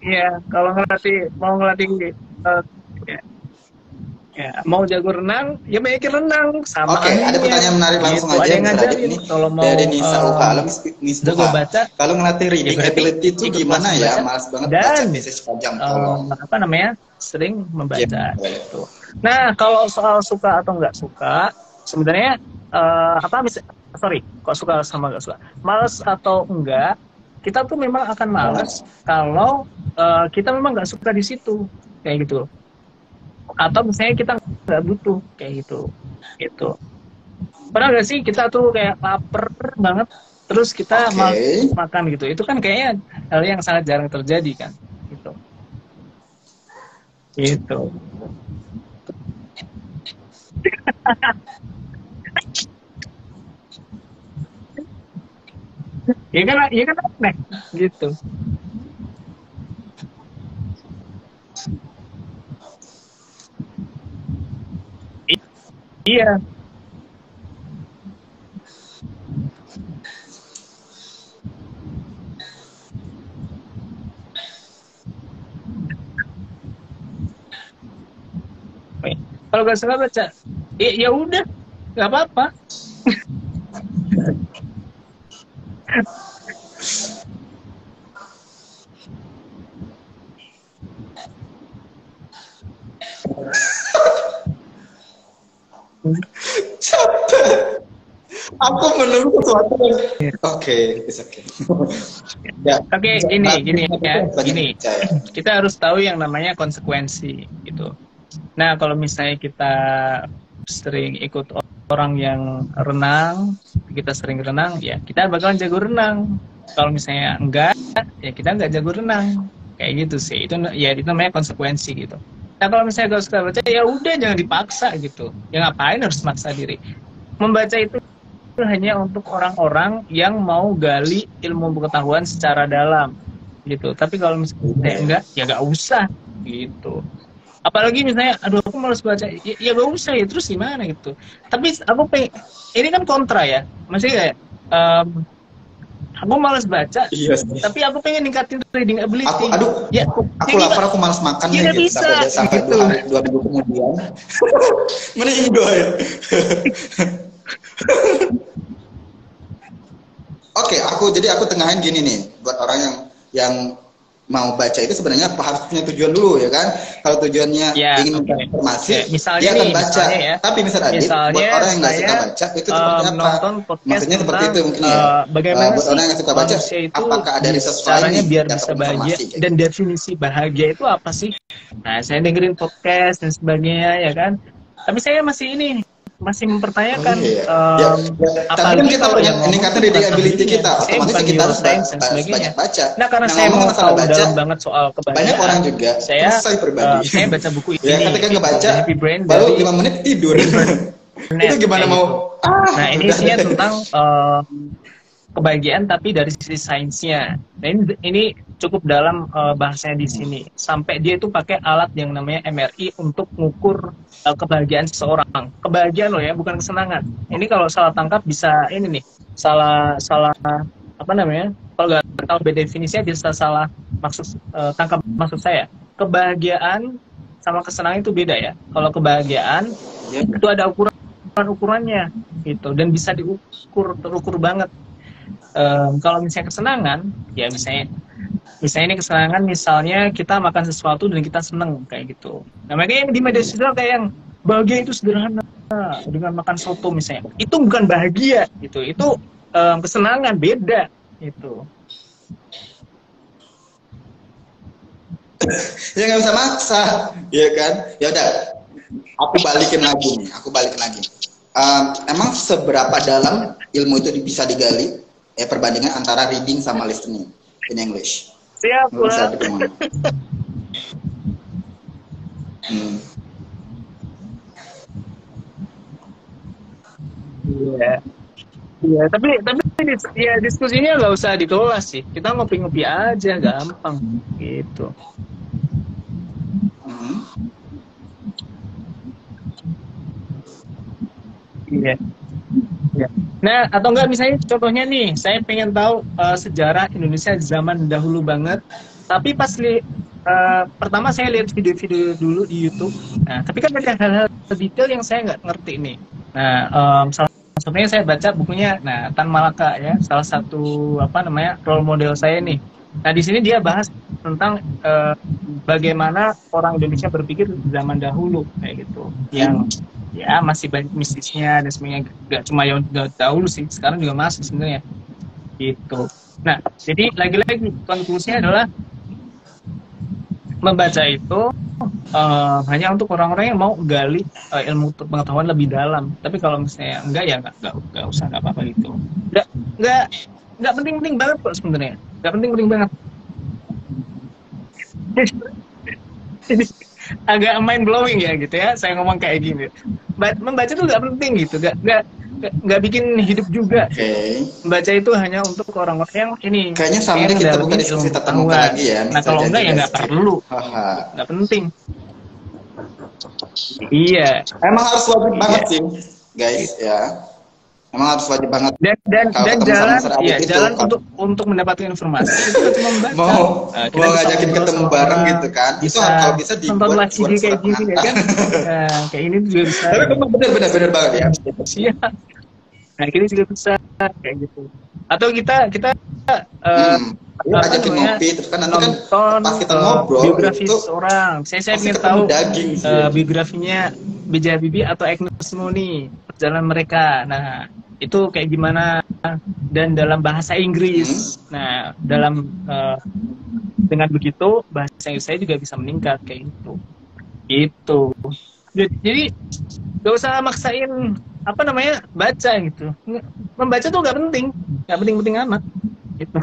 Speaker 3: Iya, kalau mau ngelatih mau jago renang, ya banyakin renang sama.
Speaker 2: Oke, ada pertanyaan menarik langsung aja yang
Speaker 3: ngajarin
Speaker 2: ini
Speaker 3: kalau mau
Speaker 2: dari Nisa Uha.
Speaker 3: jago baca.
Speaker 2: Kalau ngelatih reading ability itu gimana ya? Malas banget baca sepanjang
Speaker 3: sering membaca gitu. Nah, kalau soal suka atau nggak suka, sebenarnya kok suka sama nggak suka, malas atau enggak, kita tuh memang akan malas kalau kita memang nggak suka di situ kayak gitu. Atau misalnya kita nggak butuh kayak gitu. Pernah nggak sih kita tuh kayak lapar banget, terus kita makan gitu? Itu kan kayaknya hal yang sangat jarang terjadi kan, gitu. Iya kan aneh, gitu. Iya. Kalau nggak suka baca, ya udah, nggak apa-apa.
Speaker 2: Capek. Aku menunggu sesuatu yang oke. Ya.
Speaker 3: Oke, gini ya. Gini. Kita harus tahu yang namanya konsekuensi gitu. Nah, kalau misalnya kita sering ikut orang yang renang, kita sering renang, ya kita bakalan jago renang. Kalau misalnya enggak, ya kita enggak jago renang. Kayak gitu sih. Itu namanya konsekuensi gitu. Nah, kalau misalnya gak suka baca, ya udah jangan dipaksa gitu. Ya ngapain harus maksa diri? Membaca itu hanya untuk orang-orang yang mau gali ilmu pengetahuan secara dalam gitu. Tapi kalau misalnya enggak, ya nggak usah gitu. Apalagi misalnya, aduh aku malas baca, ya nggak usah ya. Terus gimana gitu? Tapi aku ini kan kontra ya. Maksudnya kayak aku malas baca, tapi aku pengen ningkatin reading ability.
Speaker 2: Aku lapar, aku malas makan
Speaker 3: ya gitu.
Speaker 2: Sampai gitu. 2 minggu kemudian. Mending ya. Oke, aku tengahin gini nih buat orang yang mau baca itu sebenarnya harus punya tujuan dulu ya kan. Kalau tujuannya ingin mencari informasi, dia akan baca. Tapi misalnya buat orang yang nggak suka baca itu seperti apa? Maksudnya seperti itu mungkin ya.
Speaker 3: Bagaimana
Speaker 2: buat orang yang nggak suka baca, apakah ada riset lain
Speaker 3: biar bisa bahagia dan definisi bahagia itu apa sih? Nah, saya dengerin podcast dan sebagainya ya kan. Tapi saya masih mempertanyakan
Speaker 2: tapi kan kita punya meningkatkan reading ability kita, otomatis kita harus banyak baca.
Speaker 3: Nah, karena saya mau tahu dalam banget soal kebahagiaan,
Speaker 2: banyak orang juga
Speaker 3: saya baca buku ini
Speaker 2: ya, ketika ngebaca baru 5 menit tidur. Itu gimana mau
Speaker 3: nah ini isinya tentang kebahagiaan tapi dari sisi sainsnya. Nah ini cukup dalam bahasanya di sini. Sampai dia itu pakai alat yang namanya MRI untuk mengukur kebahagiaan seseorang. Kebahagiaan loh ya, bukan kesenangan. Ini kalau salah tangkap bisa ini nih, salah apa namanya? Kalau nggak tahu definisinya bisa salah tangkap maksud saya. Kebahagiaan sama kesenangan itu beda ya. Kalau kebahagiaan itu ada ukurannya gitu dan bisa terukur banget. Kalau misalnya kesenangan, ya misalnya ini kesenangan, misalnya kita makan sesuatu dan kita seneng kayak gitu. Nah, makanya di media sosial kayak yang bahagia itu sederhana dengan makan soto misalnya, itu bukan bahagia gitu, itu kesenangan, beda itu.
Speaker 2: Ya nggak bisa maksa, ya kan? Ya udah, aku balikin lagi. Emang seberapa dalam ilmu itu bisa digali? Perbandingan antara reading sama listening in English.
Speaker 3: Siap. Iya, tapi ya diskusinya nggak usah dikelola sih. Kita ngopi-ngopi aja, gampang gitu. Iya. Nah, atau enggak misalnya contohnya nih, saya pengen tahu sejarah Indonesia zaman dahulu banget. Tapi pas pertama saya lihat video-video dulu di YouTube. Nah, tapi kan ada hal-hal detail yang saya nggak ngerti nih. Nah, salah satunya saya baca bukunya, Tan Malaka ya, salah satu role model saya nih. Nah, di sini dia bahas tentang bagaimana orang Indonesia berpikir di zaman dahulu kayak gitu. Yang ya masih banyak mistisnya dan sebagainya, gak cuma yang dahulu sih, sekarang juga masih sebenarnya gitu. Nah, jadi lagi-lagi konklusinya adalah membaca itu hanya untuk orang-orang yang mau gali ilmu pengetahuan lebih dalam. Tapi kalau misalnya enggak ya enggak usah, enggak apa-apa gitu. Enggak penting-penting banget kok sebenarnya. Enggak penting-penting banget. Agak mind blowing ya gitu ya, saya ngomong kayak gini. Membaca tuh nggak penting gitu, nggak bikin hidup juga. Membaca itu hanya untuk orang-orang yang ini.
Speaker 2: Kayaknya sama kita bukan diskusi tatap muka lagi ya.
Speaker 3: Nah kalau enggak ya nggak perlu, nggak penting. Iya.
Speaker 2: Emang harus wajib banget sih, guys ya. Emang harus wajib banget.
Speaker 3: Dan jalan untuk mendapatkan informasi itu cuma membaca.
Speaker 2: Mau ngajakin ketemu bareng gitu kan? Itu kalau bisa dibuat
Speaker 3: kayak gini ya kan? Kayak ini juga bisa.
Speaker 2: Tapi benar banget ya.
Speaker 3: Siap. Nah, ini juga bisa kayak gitu. Atau kita
Speaker 2: ajakin ngopi, terus kan nanti kan pas kita ngobrol
Speaker 3: biografi seorang. Saya ingin tahu biografinya B.J. Habibie atau Agnes Mo nih, perjalanan mereka. Nah, itu kayak gimana, dan dalam bahasa Inggris. Nah, dengan begitu bahasa Inggris saya juga bisa meningkat kayak gitu. Itu. Jadi gak usah maksain baca gitu. Membaca tuh gak penting amat gitu.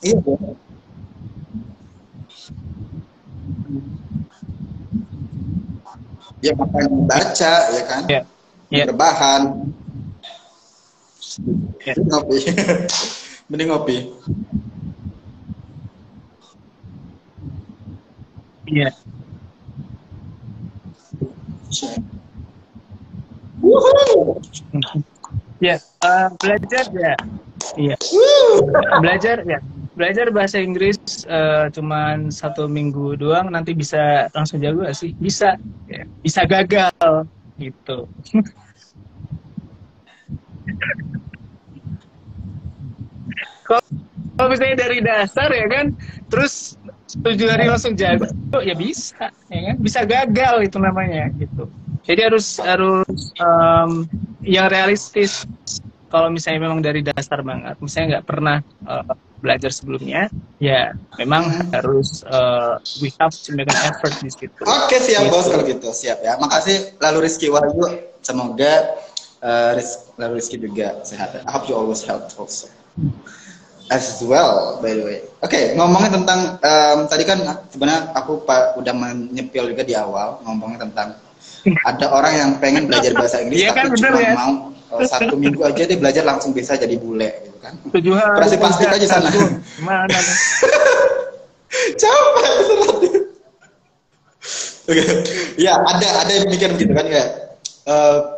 Speaker 2: Iya. Ya makanya baca ya kan, berbahan. Ngopi. Mending ngopi.
Speaker 3: Iya. Ya, belajar ya. Iya. Belajar bahasa Inggris cuman 1 minggu doang, nanti bisa langsung jago gak sih? Bisa. Ya. Bisa gagal gitu. Kalau misalnya dari dasar ya kan, terus 7 hari langsung jago, ya bisa, ya kan? Bisa gagal itu namanya gitu. Jadi harus yang realistis. Kalau misalnya memang dari dasar banget, misalnya nggak pernah belajar sebelumnya, ya memang harus we have to make an effort di situ.
Speaker 2: Oke, siap gitu. Bos kalau gitu, siap ya. Makasih lalu Rizky Wahyu, semoga lalu Rizky juga sehat. I hope you always health also. As well, by the way. Oke, ngomongin tentang tadi kan sebenarnya aku udah menyepil juga di awal ngomongin tentang ada orang yang pengen belajar bahasa Inggris tapi kan, cuma mau 1 minggu aja dia belajar langsung bisa jadi bule gitu kan. Pasti pasti aja sana.
Speaker 3: Mana?
Speaker 2: Capek. Oke. Ya, ada yang mikir begitu kan ya.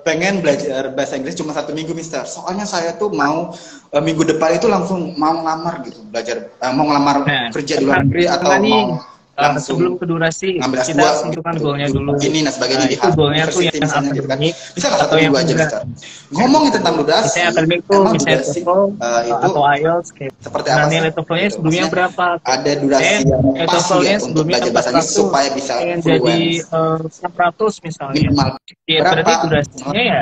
Speaker 2: Pengen belajar bahasa Inggris cuma 1 minggu, Mister. Soalnya saya tuh mau minggu depan itu langsung mau ngelamar gitu, belajar mau ngelamar kerja di luar negeri atau mau langsung
Speaker 3: sebelum ke durasi
Speaker 2: kita
Speaker 3: tentukan goalnya dulu.
Speaker 2: Ini nah sebagainya di
Speaker 3: goalnya tuh yang
Speaker 2: misalnya gitu kan. Bisa nggak 1
Speaker 3: atau
Speaker 2: minggu aja, Mister? Ngomongin tentang durasi.
Speaker 3: Misalnya akademik tuh, misalnya TOEFL atau IELTS kayak
Speaker 2: seperti apa?
Speaker 3: Nilai TOEFL-nya sebelumnya berapa?
Speaker 2: Ada durasi yang pas ya untuk belajar bahasa Inggris supaya bisa
Speaker 3: jadi 600 misalnya.
Speaker 2: Minimal
Speaker 3: Ya, berarti durasinya ya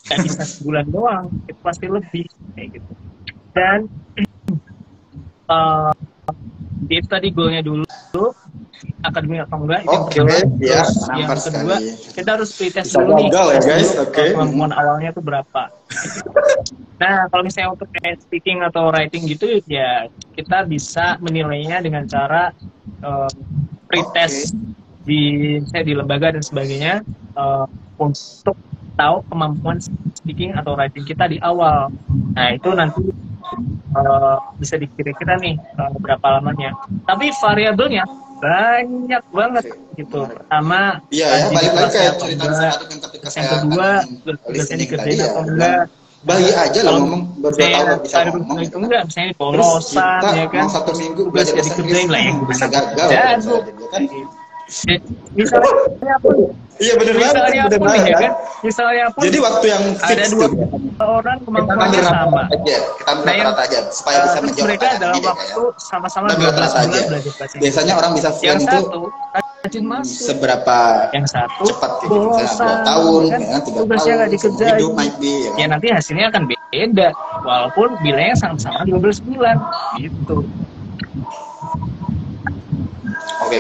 Speaker 3: nggak bisa sebulan doang, itu pasti lebih kayak gitu. Dan itu tadi goalnya dulu akademik atau enggak, itu yang kedua kita harus pretest dulu nih kemampuan awalnya tuh berapa. Nah, kalau misalnya untuk speaking atau writing gitu ya kita bisa menilainya dengan cara pretest di lembaga dan sebagainya untuk tahu kemampuan speaking atau writing kita di awal. Nah, itu nanti bisa dikira-kira nih berapa lamanya. Tapi variabelnya banyak banget gitu. Pertama,
Speaker 2: balik lagi kayak cerita
Speaker 3: yang kedua, biasanya dikerjain atau enggak.
Speaker 2: Bayi aja lah ngomong baru 2 tahun bisa ngomong
Speaker 3: itu enggak, misalnya polosan ya kan.
Speaker 2: Mau 1 minggu belajar bahasa Inggris lah yang bisa gagal.
Speaker 3: Misalnya pun
Speaker 2: iya benar banget
Speaker 3: ya kan. Misalnya pun
Speaker 2: jadi waktu yang
Speaker 3: ada 2 orang kemampuannya sama.
Speaker 2: Kita rata aja supaya bisa menjawab
Speaker 3: mereka dalam waktu sama-sama 12 bulan belajar bahasa Inggris.
Speaker 2: Biasanya orang bisa fluent itu seberapa
Speaker 3: yang satu
Speaker 2: cepat gitu, misalnya 2 tahun,
Speaker 3: kan,
Speaker 2: 3 tahun, hidup might be,
Speaker 3: ya nanti hasilnya akan beda walaupun bilangnya sama-sama 12 bulan gitu.
Speaker 2: Oke.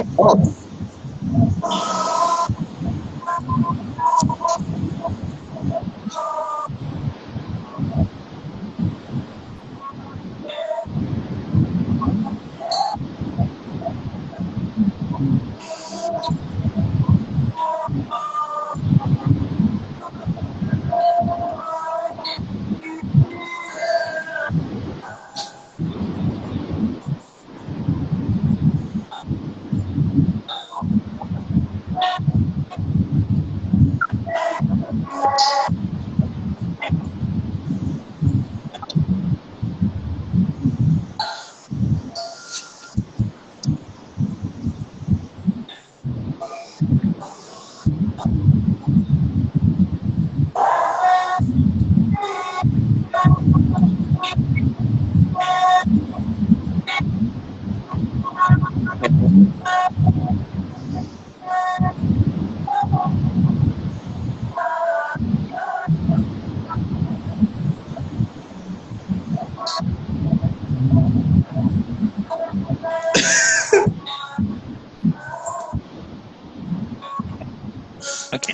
Speaker 3: Oke.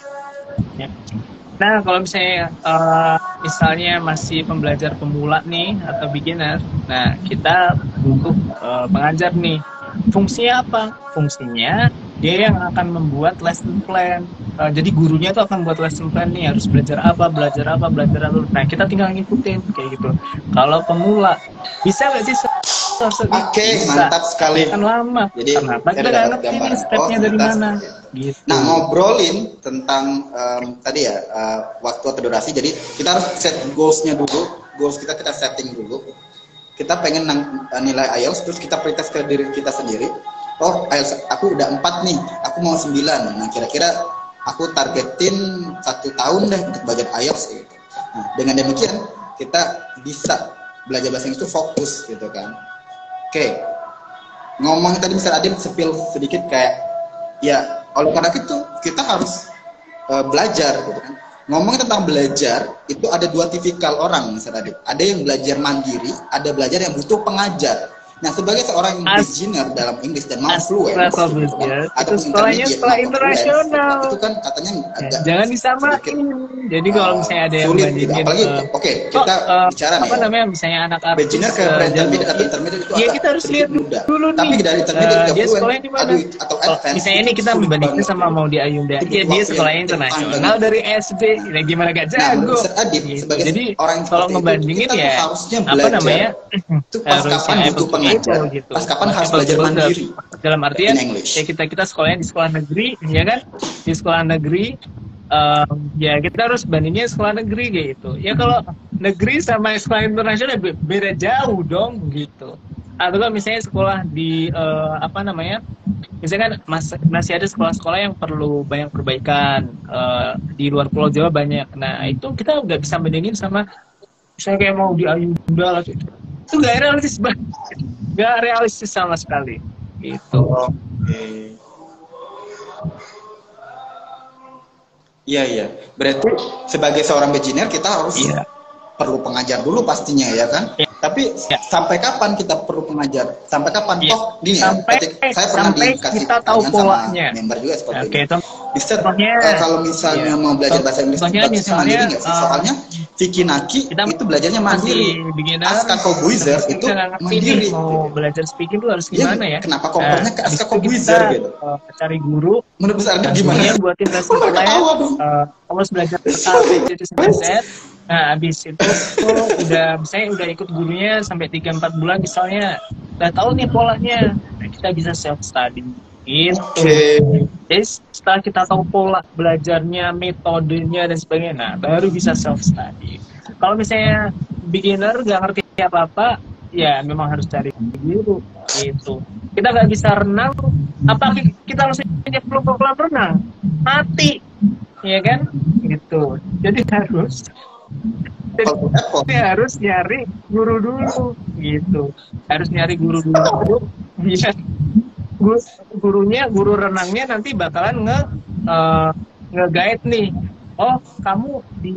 Speaker 3: Ya. Nah, kalau misalnya masih pembelajar pemula nih atau beginner, nah kita butuh pengajar nih. Fungsinya apa? Fungsinya dia yang akan membuat lesson plan. Jadi gurunya tuh akan buat lesson plan nih, harus belajar apa. Nah, kita tinggal ngikutin kayak gitu. Kalau pemula, bisa nggak sih?
Speaker 2: Oke, mantap sekali.
Speaker 3: Kan lama.
Speaker 2: Jadi
Speaker 3: kenapa kita nggak ngerti nih stepnya dari mana? Gitu.
Speaker 2: Nah, ngobrolin tentang tadi ya waktu atau durasi. Jadi kita harus set goals-nya dulu. Goals kita setting dulu. Kita pengen nilai IELTS, terus kita pretest ke diri kita sendiri. Oh, IELTS aku udah 4 nih, aku mau 9. Nah, kira-kira aku targetin 1 tahun deh untuk belajar IELTS gitu. Nah, dengan demikian kita bisa belajar bahasa Inggris itu fokus gitu kan. Oke. Ngomong tadi Mr. Adib spill sedikit kayak ya, oleh karena itu kita harus belajar gitu kan. Ngomongin tentang belajar, itu ada 2 tipikal orang, Mr. Adib. Ada yang belajar mandiri, ada belajar yang butuh pengajar. Nah, sebagai seorang beginner dalam Inggris dan mau fluent,
Speaker 3: atau sekolahnya sekolah internasional,
Speaker 2: itu kan katanya agak
Speaker 3: jangan disamain. Jadi kalau misalnya ada yang
Speaker 2: bandingin, apalagi kita bicara
Speaker 3: apa namanya, misalnya anak
Speaker 2: beginner ke intermediate atau intermediate itu
Speaker 3: kita harus lihat dulu nih.
Speaker 2: Tapi dari intermediate ke
Speaker 3: dia sekolahnya di mana?
Speaker 2: Atau advance.
Speaker 3: Misalnya ini kita membandingkan sama mau di Ayunda. Iya, dia sekolahnya internasional dari SD. Nah, gimana gak jago? Jadi kalau ngebandingin ya apa namanya? Harusnya butuh pengajar. Gitu.
Speaker 2: Pas kapan harus belajar mandiri
Speaker 3: dalam artian ya kita sekolahnya di sekolah negeri ya kan, di sekolah negeri ya kita harus bandingnya sekolah negeri gitu ya. Kalau negeri sama sekolah internasional beda jauh dong gitu. Atau kalau misalnya sekolah di apa namanya, misalkan masih ada sekolah-sekolah yang perlu banyak perbaikan di luar Pulau Jawa banyak. Nah itu kita nggak bisa bandingin sama misalnya kayak mau di Ayunda lah gitu. Itu nggak realistis sama sekali gitu.
Speaker 2: Iya. Berarti sebagai seorang beginner kita harus perlu pengajar dulu pastinya ya kan. Tapi sampai kapan kita perlu pengajar? Sampai kapan? Toh gini ya, saya pernah dikasih
Speaker 3: kita tahu polanya.
Speaker 2: Member juga seperti itu. Bisa kalau misalnya mau belajar bahasa Inggris bagusnya mandiri nggak sih? Soalnya Vicky Naki itu belajarnya mandiri. Aska Kobuizer itu mandiri.
Speaker 3: Mau belajar speaking tuh harus gimana ya?
Speaker 2: Kenapa kompornya ke Aska Kobuizer gitu?
Speaker 3: Cari guru.
Speaker 2: Menurut besar gimana?
Speaker 3: Buatin lesson plan. Kamu harus belajar jadi set. Nah, habis itu udah ikut gurunya sampai 3-4 bulan misalnya, udah tahu nih polanya, nah, kita bisa self study gitu. Jadi setelah kita tahu pola belajarnya, metodenya dan sebagainya, nah baru bisa self study. Kalau misalnya beginner nggak ngerti apa-apa, ya memang harus cari guru gitu. Kita nggak bisa renang, apa kita langsung punya kolam renang, mati, ya kan? Gitu. Jadi harus nyari guru dulu gitu, biar guru renangnya nanti bakalan nge-guide nih. Oh, kamu di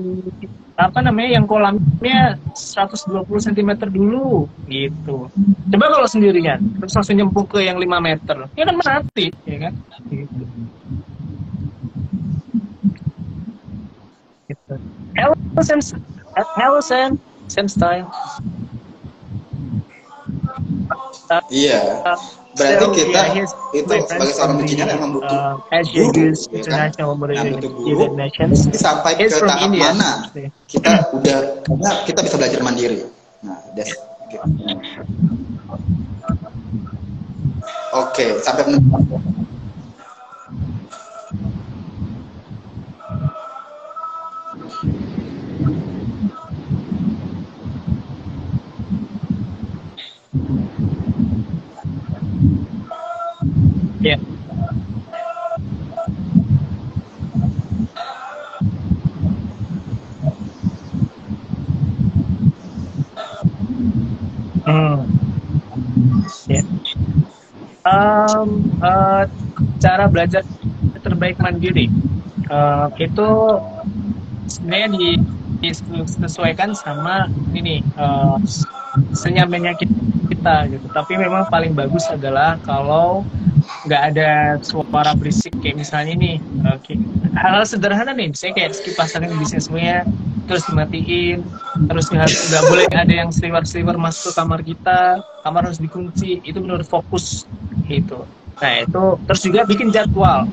Speaker 3: apa namanya yang kolamnya 120 cm dulu gitu. Coba kalau sendirian terus langsung nyemplung ke yang 5 meter, ya kan mati, ya kan? Gitu. Hello, Sam style.
Speaker 2: Iya. Berarti kita itu sebagai seorang beginner yang butuh guru, sampai ke tahap mana kita bisa belajar mandiri. Nah, oke, sampai
Speaker 3: ya. Cara belajar terbaik mandiri itu sebenarnya disesuaikan sama ini senyamannya kita gitu. Tapi memang paling bagus adalah kalau nggak ada suara berisik kayak misalnya nih, hal-hal sederhana nih, misalnya kayak skip pasangin bisnis semuanya, terus dimatiin, terus nggak boleh ada yang seliwer-seliwer masuk ke kamar kita, kamar harus dikunci, itu benar fokus gitu. Nah itu, terus juga bikin jadwal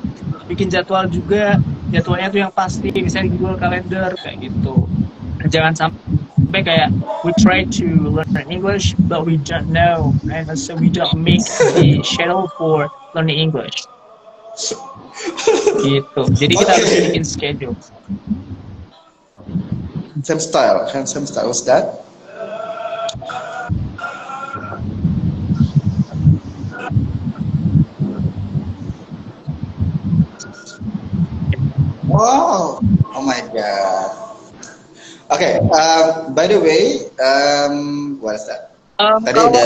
Speaker 3: juga, jadwalnya tuh yang pasti, misalnya di Google Calendar kayak gitu. Jangan sampai kayak we try to learn English but we don't know, and so we don't make the schedule for learning English gitu. Jadi kita harus bikin schedule.
Speaker 2: Same style. What's that? Wow, oh my god. Okay, by the way, what is that? Tadi udah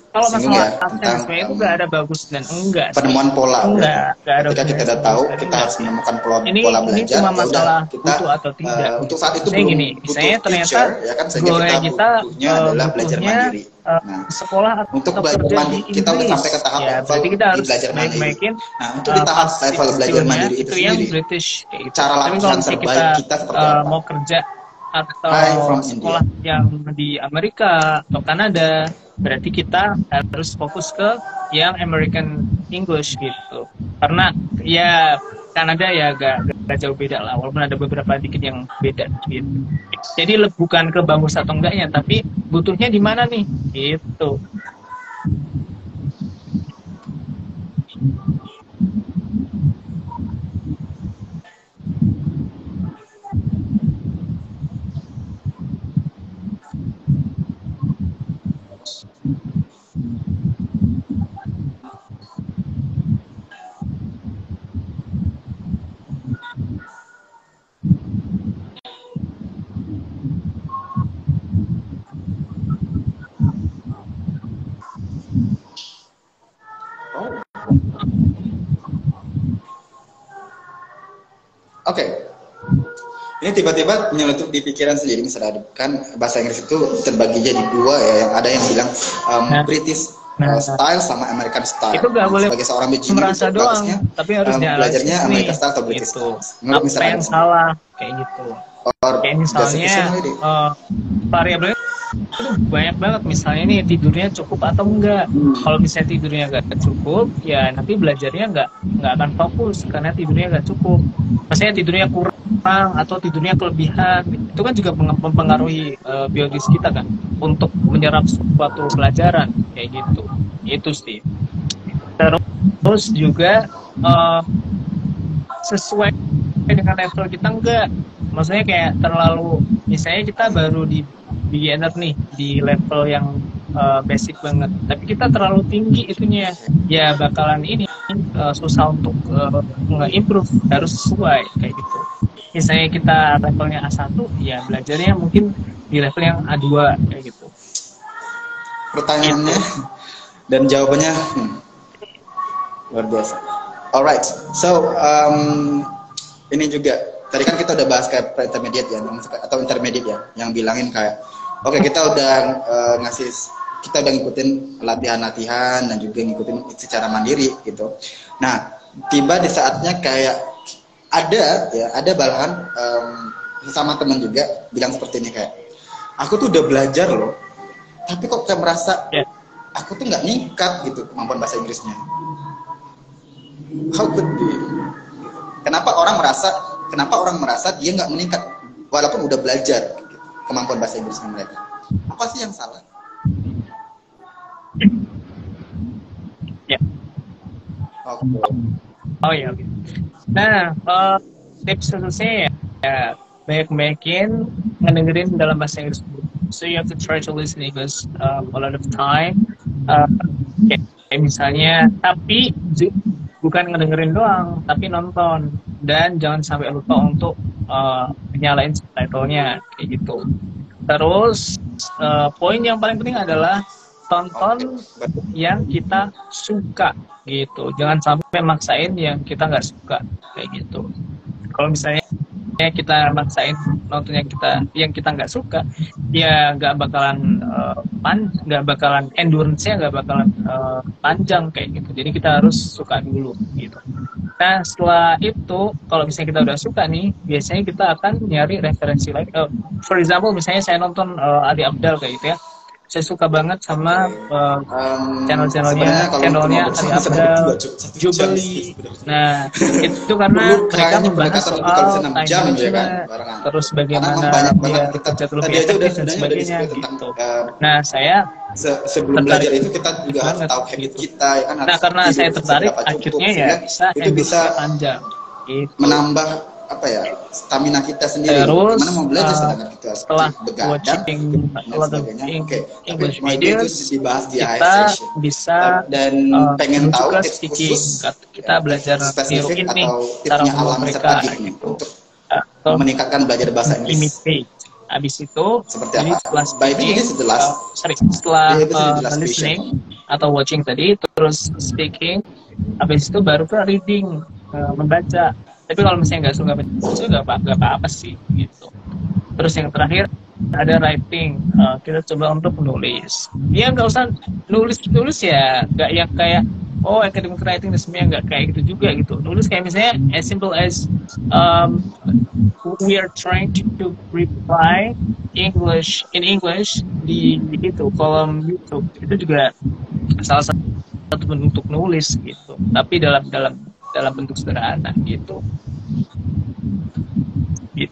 Speaker 3: kalau
Speaker 2: disinggung ya
Speaker 3: tentang itu nggak ada bagus dan enggak
Speaker 2: penemuan pola.
Speaker 3: Enggak ada.
Speaker 2: Ketika kita udah tahu, kita harus menemukan pola belajar.
Speaker 3: Ini cuma masalah butuh atau tidak.
Speaker 2: Untuk saat itu
Speaker 3: belum
Speaker 2: gini,
Speaker 3: misalnya ternyata
Speaker 2: ya kan, sehingga kita butuhnya adalah belajar mandiri.
Speaker 3: Sekolah
Speaker 2: untuk belajar mandiri, kita udah sampai ke tahap level
Speaker 3: kita harus
Speaker 2: belajar mandiri. Untuk di tahap level belajar mandiri itu
Speaker 3: yang
Speaker 2: sendiri,
Speaker 3: British,
Speaker 2: cara latihan terbaik kita seperti apa?
Speaker 3: Mau kerja atau sekolah yang di Amerika atau Kanada, berarti kita harus fokus ke yang American English gitu. Karena ya Kanada ya gak jauh beda lah, walaupun ada beberapa dikit yang beda gitu. Jadi bukan ke bagus atau enggaknya, tapi butuhnya di mana nih gitu.
Speaker 2: Oke. Ini tiba-tiba menyeletuk di pikiran sendiri, misalnya kan bahasa Inggris itu terbagi jadi dua ya, yang ada yang bilang British style sama American style.
Speaker 3: Itu gak boleh
Speaker 2: sebagai seorang beginner
Speaker 3: merasa doang, tapi harus
Speaker 2: belajarnya American style atau British
Speaker 3: gitu.
Speaker 2: style.
Speaker 3: Apa yang salah kayak gitu. Kayak misalnya variabelnya itu banyak banget, misalnya nih tidurnya cukup atau enggak. Kalau misalnya tidurnya enggak cukup, ya nanti belajarnya enggak akan fokus karena tidurnya enggak cukup. Misalnya tidurnya kurang atau tidurnya kelebihan, itu kan juga mempengaruhi biologis kita kan untuk menyerap suatu pelajaran kayak gitu. Itu sih. Terus juga sesuai dengan level kita enggak. Maksudnya kayak terlalu, misalnya kita baru di beginner nih, di level yang basic banget, tapi kita terlalu tinggi itunya, ya bakalan ini susah untuk nge-improve. Harus sesuai kayak gitu. Misalnya kita levelnya A1, ya belajarnya mungkin di level yang A2 kayak gitu.
Speaker 2: Pertanyaannya dan jawabannya luar biasa. Alright, so ini juga tadi kan kita udah bahas kayak intermediate ya, atau intermediate ya, yang bilangin kayak oke, kita udah kita udah ngikutin latihan-latihan dan juga ngikutin secara mandiri gitu. Nah, tiba di saatnya kayak ada balahan sesama teman juga bilang seperti ini, kayak aku tuh udah belajar loh, tapi kok saya merasa aku tuh nggak ningkat gitu kemampuan bahasa Inggrisnya. How could be? Kenapa orang merasa dia nggak meningkat walaupun udah belajar gitu, kemampuan bahasa Inggrisnya mereka? Apa sih yang salah?
Speaker 3: Ya.
Speaker 2: Okay.
Speaker 3: Oh ya, oke. Nah, tips khususnya ya banyak-banyakin ngedengerin dalam bahasa Inggris. So you have to try to listen English a lot of time. Kayak misalnya, tapi bukan ngedengerin doang, tapi nonton, dan jangan sampai lupa untuk nyalain subtitlenya kayak gitu. Terus poin yang paling penting adalah tonton yang kita suka gitu, jangan sampai maksain yang kita nggak suka kayak gitu. Kalau misalnya kita maksain nonton yang kita nggak suka, ya nggak bakalan endurance-nya nggak bakalan panjang kayak gitu. Jadi kita harus suka dulu gitu. Nah setelah itu kalau misalnya kita udah suka nih, biasanya kita akan nyari referensi lain. For example misalnya saya nonton Ali Abdal kayak gitu ya, saya suka banget sama channelnya Ali Abdal, Jubilee. Nah itu karena mereka membahas soal time management, terus bagaimana dia kerja lebih efektif dan sebagainya gitu. Nah saya
Speaker 2: sebelum belajar itu kita juga harus tahu habit kita ya kan.
Speaker 3: Nah karena saya tertarik, akhirnya ya bisa panjang gitu.
Speaker 2: Menambah apa ya, stamina kita sendiri.
Speaker 3: Terus
Speaker 2: gimana mau belajar sedangkan kita
Speaker 3: setelah watching English videos, kita bisa
Speaker 2: dan pengen tahu
Speaker 3: juga
Speaker 2: tips
Speaker 3: speaking,
Speaker 2: khusus
Speaker 3: kita belajar
Speaker 2: spesifik
Speaker 3: ini
Speaker 2: atau
Speaker 3: cara
Speaker 2: tipsnya
Speaker 3: ngomong
Speaker 2: alam
Speaker 3: mereka
Speaker 2: gitu untuk
Speaker 3: atau
Speaker 2: meningkatkan belajar bahasa Inggris.
Speaker 3: imitate. Habis itu
Speaker 2: Seperti
Speaker 3: jadi
Speaker 2: apa?
Speaker 3: setelah
Speaker 2: setelah
Speaker 3: listening atau watching tadi, terus speaking, habis itu baru ke reading, membaca. Tapi kalau misalnya nggak suka baca, nggak apa-apa sih gitu. Terus yang terakhir ada writing, kita coba untuk menulis. Ya nggak usah nulis ya, nggak yang kayak academic writing dan semuanya, nggak kayak gitu juga gitu. Nulis kayak misalnya as simple as we are trying to reply in English di itu kolom YouTube, itu juga salah satu bentuk nulis gitu. Tapi dalam bentuk sederhana gitu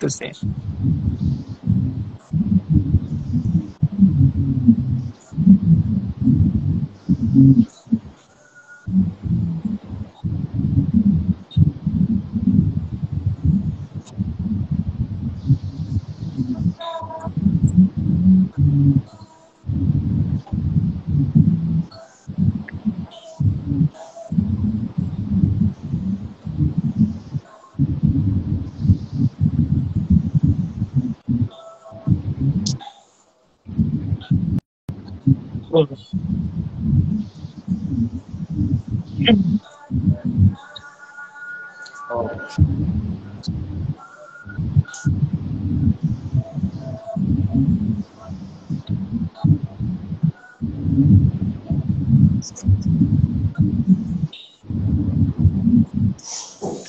Speaker 3: sih.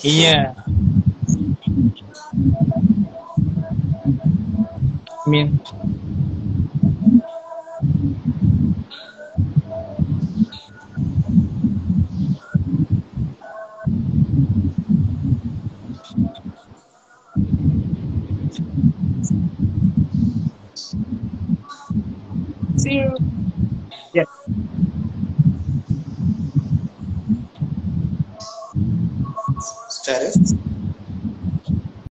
Speaker 3: Iya. Amin. See you. Yeah.
Speaker 2: Serius?